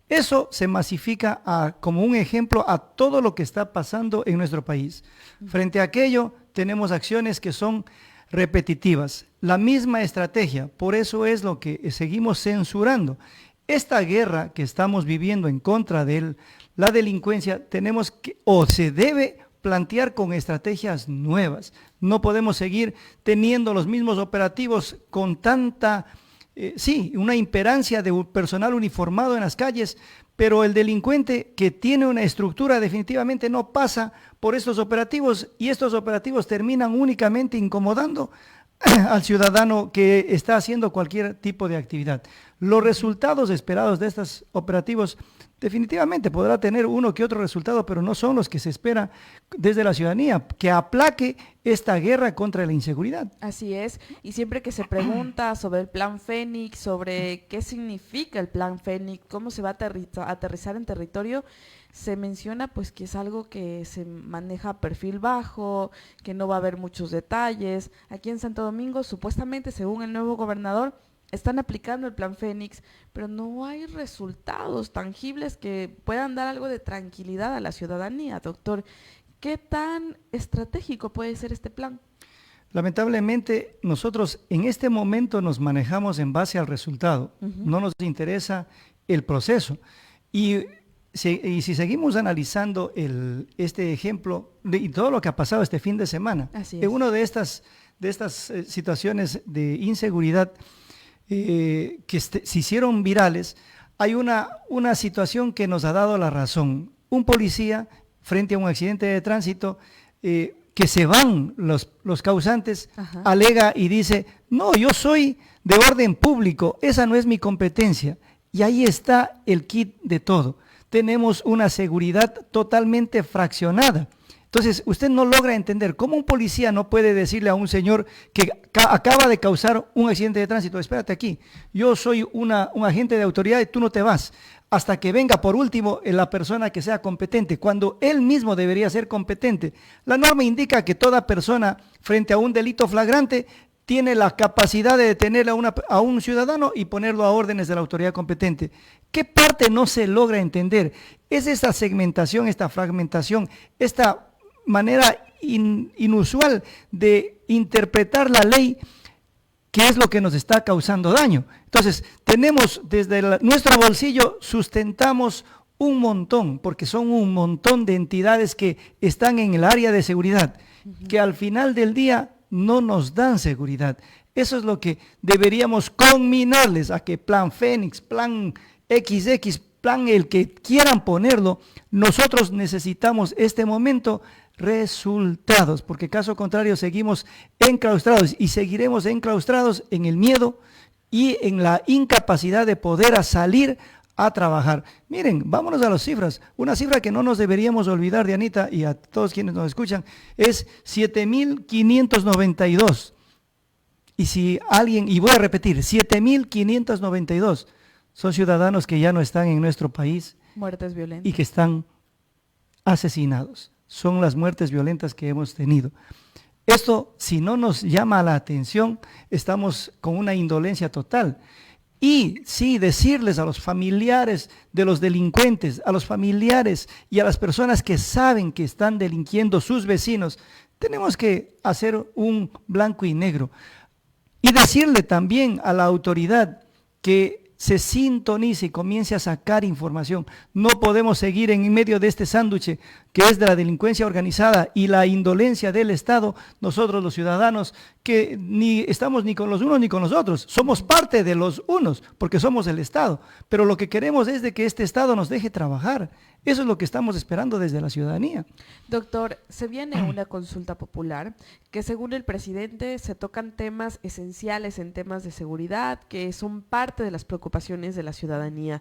Eso se masifica como un ejemplo a todo lo que está pasando en nuestro país. Frente a aquello tenemos acciones que son repetitivas, la misma estrategia, por eso es lo que seguimos censurando. Esta guerra que estamos viviendo en contra de la delincuencia tenemos que, o se debe plantear con estrategias nuevas. No podemos seguir teniendo los mismos operativos con tanta, una imperancia de personal uniformado en las calles, pero el delincuente que tiene una estructura definitivamente no pasa por estos operativos y estos operativos terminan únicamente incomodando al ciudadano que está haciendo cualquier tipo de actividad. Los resultados esperados de estos operativos definitivamente podrá tener uno que otro resultado, pero no son los que se espera desde la ciudadanía, que aplaque esta guerra contra la inseguridad. Así es, y siempre que se pregunta sobre el Plan Fénix, sobre qué significa el Plan Fénix, cómo se va a aterrizar en territorio, se menciona pues que es algo que se maneja a perfil bajo, que no va a haber muchos detalles. Aquí en Santo Domingo, supuestamente, según el nuevo gobernador, están aplicando el Plan Fénix, pero no hay resultados tangibles que puedan dar algo de tranquilidad a la ciudadanía. Doctor, ¿qué tan estratégico puede ser este plan? Lamentablemente, nosotros en este momento nos manejamos en base al resultado. No nos interesa el proceso. Y si seguimos analizando este ejemplo y todo lo que ha pasado este fin de semana, en una de estas situaciones de inseguridad que se hicieron virales, hay una situación que nos ha dado la razón. Un policía, frente a un accidente de tránsito, que se van los causantes, alega y dice, no, yo soy de orden público, esa no es mi competencia. Y ahí está el kit de todo. Tenemos una seguridad totalmente fraccionada. Entonces, usted no logra entender cómo un policía no puede decirle a un señor que acaba de causar un accidente de tránsito, espérate aquí, yo soy un agente de autoridad y tú no te vas, hasta que venga por último la persona que sea competente, cuando él mismo debería ser competente. La norma indica que toda persona frente a un delito flagrante tiene la capacidad de detener a un ciudadano y ponerlo a órdenes de la autoridad competente. ¿Qué parte no se logra entender? Es esta segmentación, esta fragmentación, esta manera inusual de interpretar la ley, que es lo que nos está causando daño. Entonces, tenemos desde nuestro bolsillo, sustentamos un montón, porque son un montón de entidades que están en el área de seguridad, que al final del día no nos dan seguridad. Eso es lo que deberíamos conminarles a que plan Fénix, plan XX, plan el que quieran ponerlo, nosotros necesitamos este momento resultados, porque caso contrario seguimos enclaustrados y seguiremos enclaustrados en el miedo y en la incapacidad de poder salir a trabajar. Miren, vámonos a las cifras. Una cifra que no nos deberíamos olvidar, Dianita, y a todos quienes nos escuchan, es 7.592. Y si alguien, y voy a repetir, 7.592 son ciudadanos que ya no están en nuestro país. Muertes violentas. Y que están asesinados. Son las muertes violentas que hemos tenido. Esto, si no nos llama la atención, estamos con una indolencia total. Y sí, decirles a los familiares de los delincuentes, a los familiares y a las personas que saben que están delinquiendo sus vecinos, tenemos que hacer un blanco y negro. Y decirle también a la autoridad que se sintonice y comience a sacar información. No podemos seguir en medio de este sándwich que es de la delincuencia organizada y la indolencia del Estado, nosotros los ciudadanos que ni estamos ni con los unos ni con los otros, somos parte de los unos porque somos el Estado, pero lo que queremos es de que este Estado nos deje trabajar. Eso es lo que estamos esperando desde la ciudadanía. Doctor, se viene una consulta popular que según el presidente se tocan temas esenciales en temas de seguridad que son parte de las preocupaciones de la ciudadanía.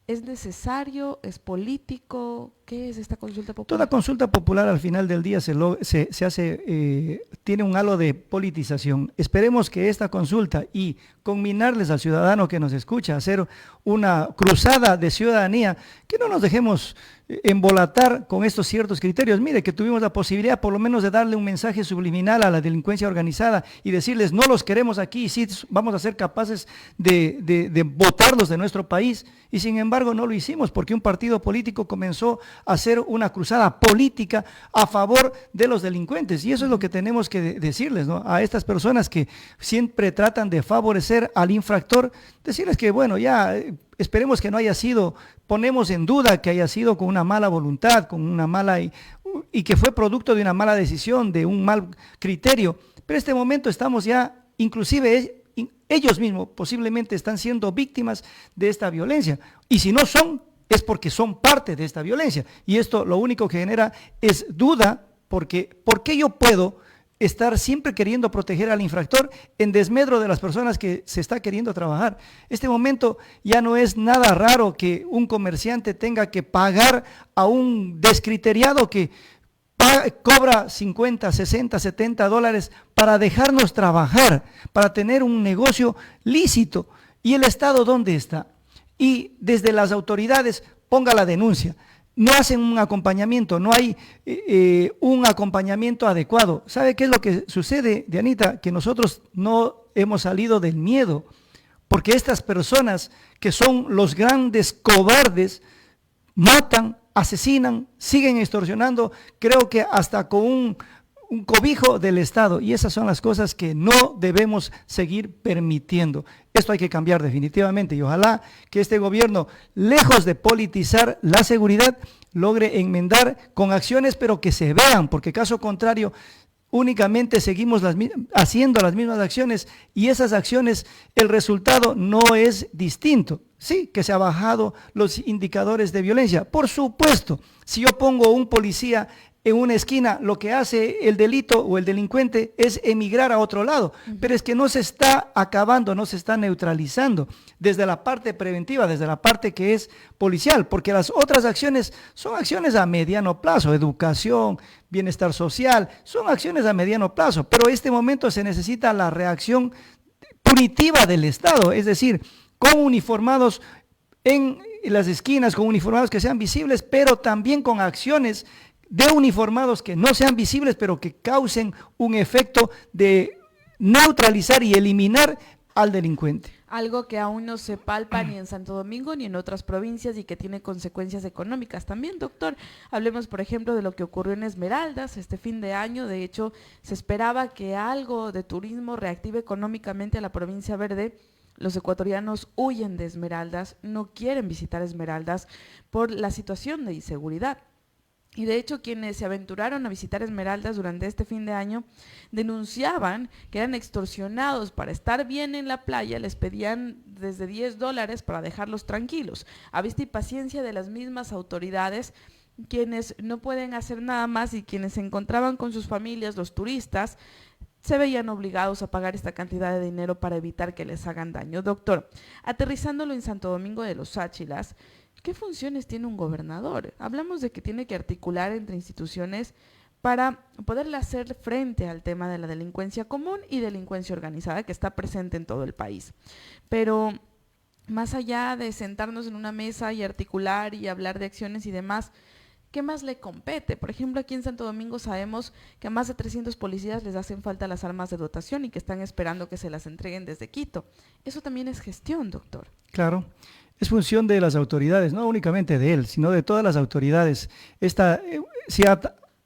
¿Es necesario? ¿Es político? ¿Qué es esta consulta popular? Toda consulta popular al final del día se hace, tiene un halo de politización. Esperemos que esta consulta y conminarles al ciudadano que nos escucha, hacer una cruzada de ciudadanía, que no nos dejemos embolatar con estos ciertos criterios. Mire, que tuvimos la posibilidad por lo menos de darle un mensaje subliminal a la delincuencia organizada y decirles, no los queremos aquí, y sí vamos a ser capaces de votarlos de nuestro país, y sin embargo no lo hicimos porque un partido político comenzó a hacer una cruzada política a favor de los delincuentes, y eso es lo que tenemos que decirles, ¿no? A estas personas que siempre tratan de favorecer al infractor, decirles que bueno, ya esperemos que no haya sido, ponemos en duda que haya sido con una mala voluntad, con una mala y que fue producto de una mala decisión, de un mal criterio, pero en este momento estamos ya, inclusive ellos mismos posiblemente están siendo víctimas de esta violencia, y si no son, es porque son parte de esta violencia, y esto lo único que genera es duda, porque ¿por qué yo puedo estar siempre queriendo proteger al infractor en desmedro de las personas que se está queriendo trabajar? Este momento ya no es nada raro que un comerciante tenga que pagar a un descriteriado que cobra 50, 60, 70 dólares para dejarnos trabajar, para tener un negocio lícito. ¿Y el Estado dónde está? Y desde las autoridades ponga la denuncia. No hacen un acompañamiento, no hay un acompañamiento adecuado. ¿Sabe qué es lo que sucede, Dianita? Que nosotros no hemos salido del miedo, porque estas personas que son los grandes cobardes matan, asesinan, siguen extorsionando, creo que hasta con un cobijo del Estado, y esas son las cosas que no debemos seguir permitiendo. Esto hay que cambiar definitivamente, y ojalá que este gobierno, lejos de politizar la seguridad, logre enmendar con acciones, pero que se vean, porque caso contrario, únicamente seguimos haciendo las mismas acciones, y esas acciones, el resultado no es distinto. Sí, que se ha bajado los indicadores de violencia. Por supuesto, si yo pongo un policía en una esquina, lo que hace el delito o el delincuente es emigrar a otro lado, pero es que no se está acabando, no se está neutralizando desde la parte preventiva, desde la parte que es policial, porque las otras acciones son acciones a mediano plazo, educación, bienestar social, son acciones a mediano plazo, pero en este momento se necesita la reacción punitiva del Estado, es decir, con uniformados en las esquinas, con uniformados que sean visibles, pero también con acciones de uniformados que no sean visibles, pero que causen un efecto de neutralizar y eliminar al delincuente. Algo que aún no se palpa ni en Santo Domingo ni en otras provincias y que tiene consecuencias económicas también, doctor. Hablemos, por ejemplo, de lo que ocurrió en Esmeraldas este fin de año. De hecho, se esperaba que algo de turismo reactive económicamente a la provincia verde. Los ecuatorianos huyen de Esmeraldas, no quieren visitar Esmeraldas por la situación de inseguridad. Y de hecho, quienes se aventuraron a visitar Esmeraldas durante este fin de año denunciaban que eran extorsionados para estar bien en la playa, les pedían desde $10 para dejarlos tranquilos, a vista y paciencia de las mismas autoridades, quienes no pueden hacer nada más y quienes se encontraban con sus familias, los turistas, se veían obligados a pagar esta cantidad de dinero para evitar que les hagan daño. Doctor, aterrizándolo en Santo Domingo de los Áchilas, ¿qué funciones tiene un gobernador? Hablamos de que tiene que articular entre instituciones para poderle hacer frente al tema de la delincuencia común y delincuencia organizada que está presente en todo el país. Pero más allá de sentarnos en una mesa y articular y hablar de acciones y demás, ¿qué más le compete? Por ejemplo, aquí en Santo Domingo sabemos que a más de 300 policías les hacen falta las armas de dotación y que están esperando que se las entreguen desde Quito. Eso también es gestión, doctor. Claro. Es función de las autoridades, no únicamente de él, sino de todas las autoridades. Si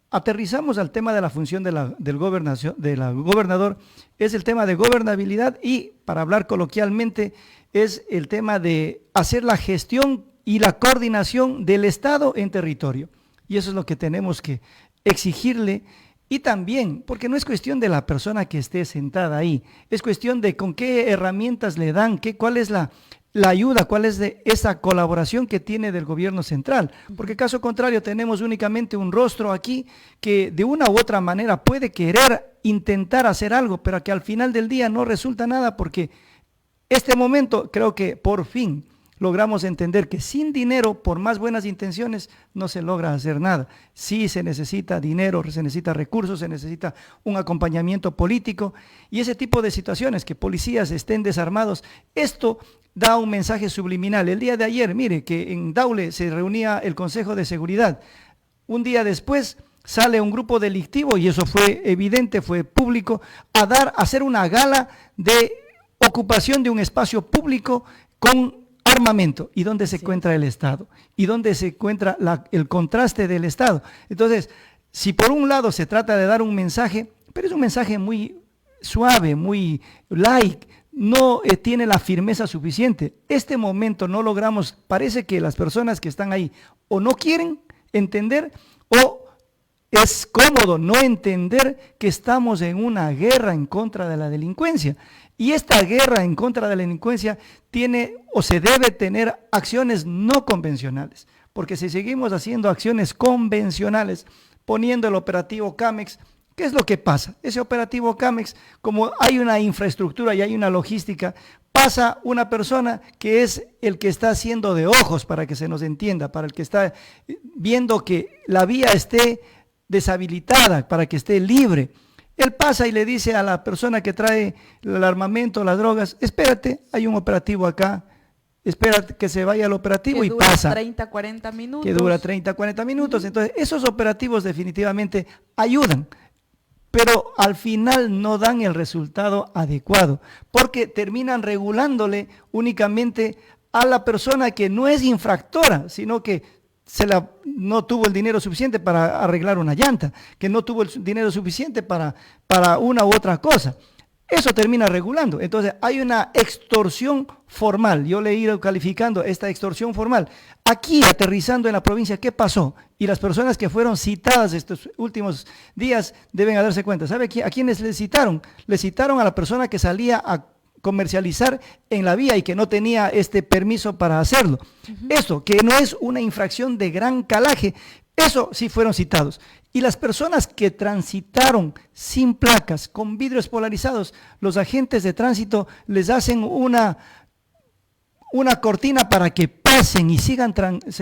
aterrizamos al tema de la función del gobernador, es el tema de gobernabilidad y, para hablar coloquialmente, es el tema de hacer la gestión y la coordinación del Estado en territorio. Y eso es lo que tenemos que exigirle. Y también, porque no es cuestión de la persona que esté sentada ahí, es cuestión de con qué herramientas le dan, cuál es la ayuda, cuál es esa colaboración que tiene del gobierno central, porque caso contrario tenemos únicamente un rostro aquí que de una u otra manera puede querer intentar hacer algo, pero que al final del día no resulta nada, porque este momento creo que por fin logramos entender que sin dinero, por más buenas intenciones, no se logra hacer nada. Sí se necesita dinero, se necesita recursos, se necesita un acompañamiento político y ese tipo de situaciones, que policías estén desarmados, esto da un mensaje subliminal. El día de ayer, mire, que en Daule se reunía el Consejo de Seguridad. Un día después sale un grupo delictivo, y eso fue evidente, fue público, a hacer una gala de ocupación de un espacio público con armamento. ¿Y dónde se encuentra el Estado? ¿Y dónde se encuentra el contraste del Estado? Entonces, si por un lado se trata de dar un mensaje, pero es un mensaje muy suave, muy light, no tiene la firmeza suficiente. Este momento no logramos, parece que las personas que están ahí o no quieren entender o es cómodo no entender que estamos en una guerra en contra de la delincuencia. Y esta guerra en contra de la delincuencia tiene o se debe tener acciones no convencionales, porque si seguimos haciendo acciones convencionales, poniendo el operativo Camex, ¿qué es lo que pasa? Ese operativo Camex, como hay una infraestructura y hay una logística, pasa una persona que es el que está haciendo de ojos, para que se nos entienda, para el que está viendo que la vía esté deshabilitada, para que esté libre. Él pasa y le dice a la persona que trae el armamento, las drogas, espérate, hay un operativo acá, espérate que se vaya al operativo y pasa. Que dura 30, 40 minutos. Que dura 30, 40 minutos. Entonces, esos operativos definitivamente ayudan, pero al final no dan el resultado adecuado, porque terminan regulándole únicamente a la persona que no es infractora, sino que no tuvo el dinero suficiente para arreglar una llanta, que no tuvo el dinero suficiente para una u otra cosa. Eso termina regulando. Entonces hay una extorsión formal. Yo le he ido calificando esta extorsión formal. Aquí, aterrizando en la provincia, ¿qué pasó? Y las personas que fueron citadas estos últimos días deben darse cuenta. ¿Sabe a quiénes le citaron? Le citaron a la persona que salía a comercializar en la vía y que no tenía este permiso para hacerlo. Eso, que no es una infracción de gran calaje, eso sí fueron citados. Y las personas que transitaron sin placas, con vidrios polarizados, los agentes de tránsito les hacen una cortina para que pasen y sigan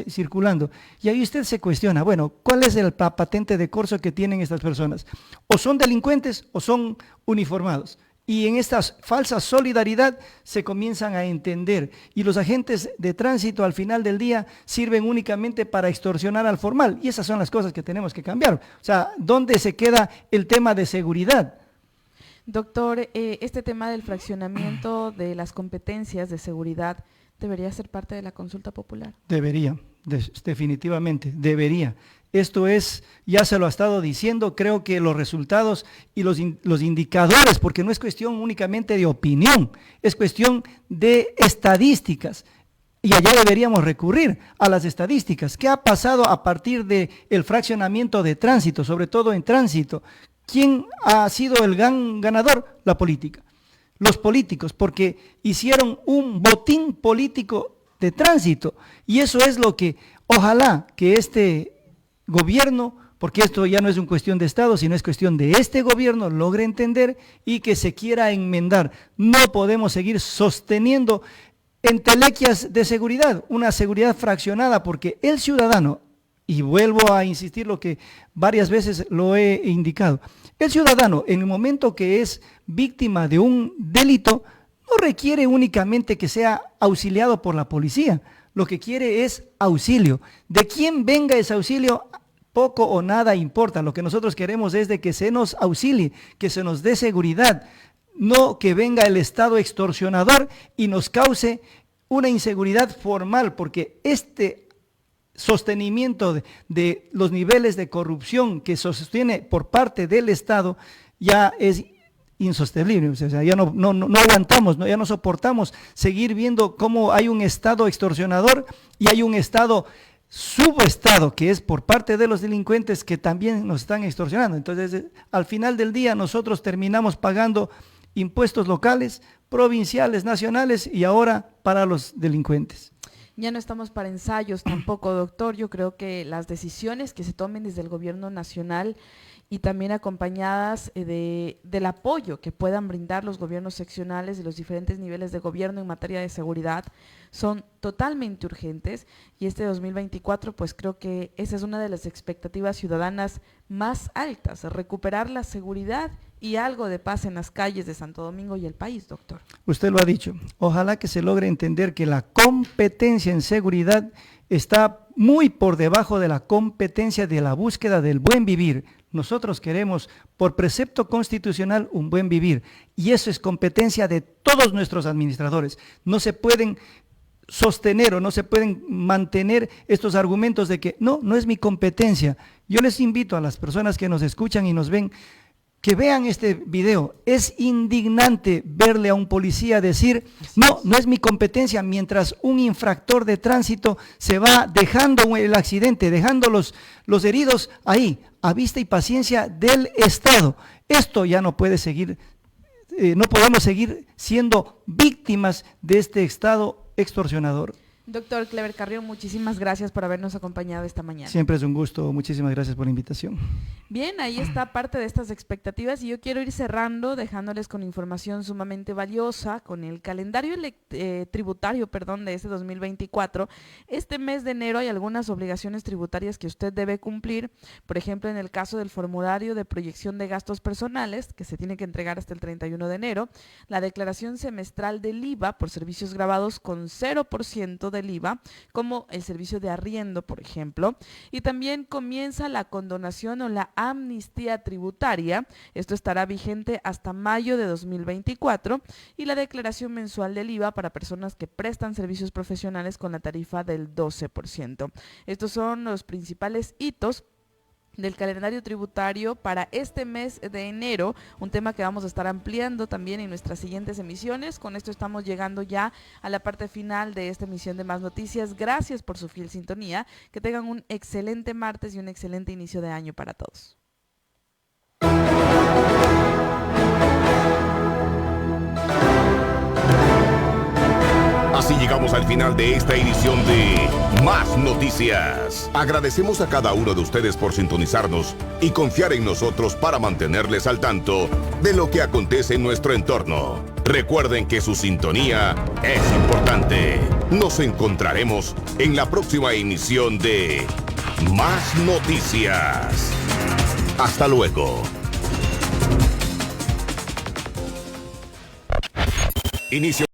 circulando. Y ahí usted se cuestiona, bueno, ¿cuál es la patente de corso que tienen estas personas? O son delincuentes o son uniformados. Y en esta falsa solidaridad se comienzan a entender. Y los agentes de tránsito al final del día sirven únicamente para extorsionar al formal. Y esas son las cosas que tenemos que cambiar. O sea, ¿dónde se queda el tema de seguridad? Doctor, este tema del fraccionamiento de las competencias de seguridad debería ser parte de la consulta popular. Debería, definitivamente, debería. Esto es, ya se lo ha estado diciendo, creo que los resultados y los indicadores, porque no es cuestión únicamente de opinión, es cuestión de estadísticas. Y allá deberíamos recurrir a las estadísticas. ¿Qué ha pasado a partir del fraccionamiento de tránsito, sobre todo en tránsito? ¿Quién ha sido el gran ganador? La política. Los políticos, porque hicieron un botín político de tránsito. Y eso es lo que, ojalá que este gobierno, porque esto ya no es una cuestión de Estado, sino es cuestión de este gobierno, logre entender y que se quiera enmendar. No podemos seguir sosteniendo entelequias de seguridad, una seguridad fraccionada, porque el ciudadano, y vuelvo a insistir lo que varias veces lo he indicado, el ciudadano en el momento que es víctima de un delito no requiere únicamente que sea auxiliado por la policía, lo que quiere es auxilio. De quién venga ese auxilio, poco o nada importa. Lo que nosotros queremos es de que se nos auxilie, que se nos dé seguridad, no que venga el Estado extorsionador y nos cause una inseguridad formal, porque este sostenimiento de los niveles de corrupción que se sostiene por parte del Estado ya es insostenible. O sea, ya no aguantamos, ya no soportamos seguir viendo cómo hay un Estado extorsionador y hay un Estado subestado que es por parte de los delincuentes que también nos están extorsionando. Entonces, al final del día nosotros terminamos pagando impuestos locales, provinciales, nacionales y ahora para los delincuentes. Ya no estamos para ensayos tampoco, doctor. Yo creo que las decisiones que se tomen desde el gobierno nacional y también acompañadas del apoyo que puedan brindar los gobiernos seccionales y los diferentes niveles de gobierno en materia de seguridad son totalmente urgentes, y este 2024 pues creo que esa es una de las expectativas ciudadanas más altas, recuperar la seguridad y algo de paz en las calles de Santo Domingo y el país, doctor. Usted lo ha dicho, ojalá que se logre entender que la competencia en seguridad está muy por debajo de la competencia de la búsqueda del buen vivir. Nosotros queremos, por precepto constitucional, un buen vivir, y eso es competencia de todos nuestros administradores. No se pueden sostener o no se pueden mantener estos argumentos de que no es mi competencia. Yo les invito a las personas que nos escuchan y nos ven, que vean este video. Es indignante verle a un policía decir, no es mi competencia, mientras un infractor de tránsito se va dejando el accidente, dejando los heridos ahí, a vista y paciencia del Estado. Esto ya no puede seguir, no podemos seguir siendo víctimas de este Estado extorsionador. Doctor Clever Carrión, muchísimas gracias por habernos acompañado esta mañana. Siempre es un gusto, muchísimas gracias por la invitación. Bien, ahí está parte de estas expectativas y yo quiero ir cerrando dejándoles con información sumamente valiosa, con el calendario tributario de este 2024. Este mes de enero hay algunas obligaciones tributarias que usted debe cumplir, por ejemplo, en el caso del formulario de proyección de gastos personales, que se tiene que entregar hasta el 31 de enero, la declaración semestral del IVA por servicios grabados con 0% del IVA, como el servicio de arriendo, por ejemplo, y también comienza la condonación o la amnistía tributaria. Esto estará vigente hasta mayo de 2024, y la declaración mensual del IVA para personas que prestan servicios profesionales con la tarifa del 12%. Estos son los principales hitos del calendario tributario para este mes de enero, un tema que vamos a estar ampliando también en nuestras siguientes emisiones. Con esto estamos llegando ya a la parte final de esta emisión de Más Noticias. Gracias por su fiel sintonía, que tengan un excelente martes y un excelente inicio de año para todos. Así llegamos al final de esta edición de Más Noticias. Agradecemos a cada uno de ustedes por sintonizarnos y confiar en nosotros para mantenerles al tanto de lo que acontece en nuestro entorno. Recuerden que su sintonía es importante. Nos encontraremos en la próxima emisión de Más Noticias. Hasta luego. Inicio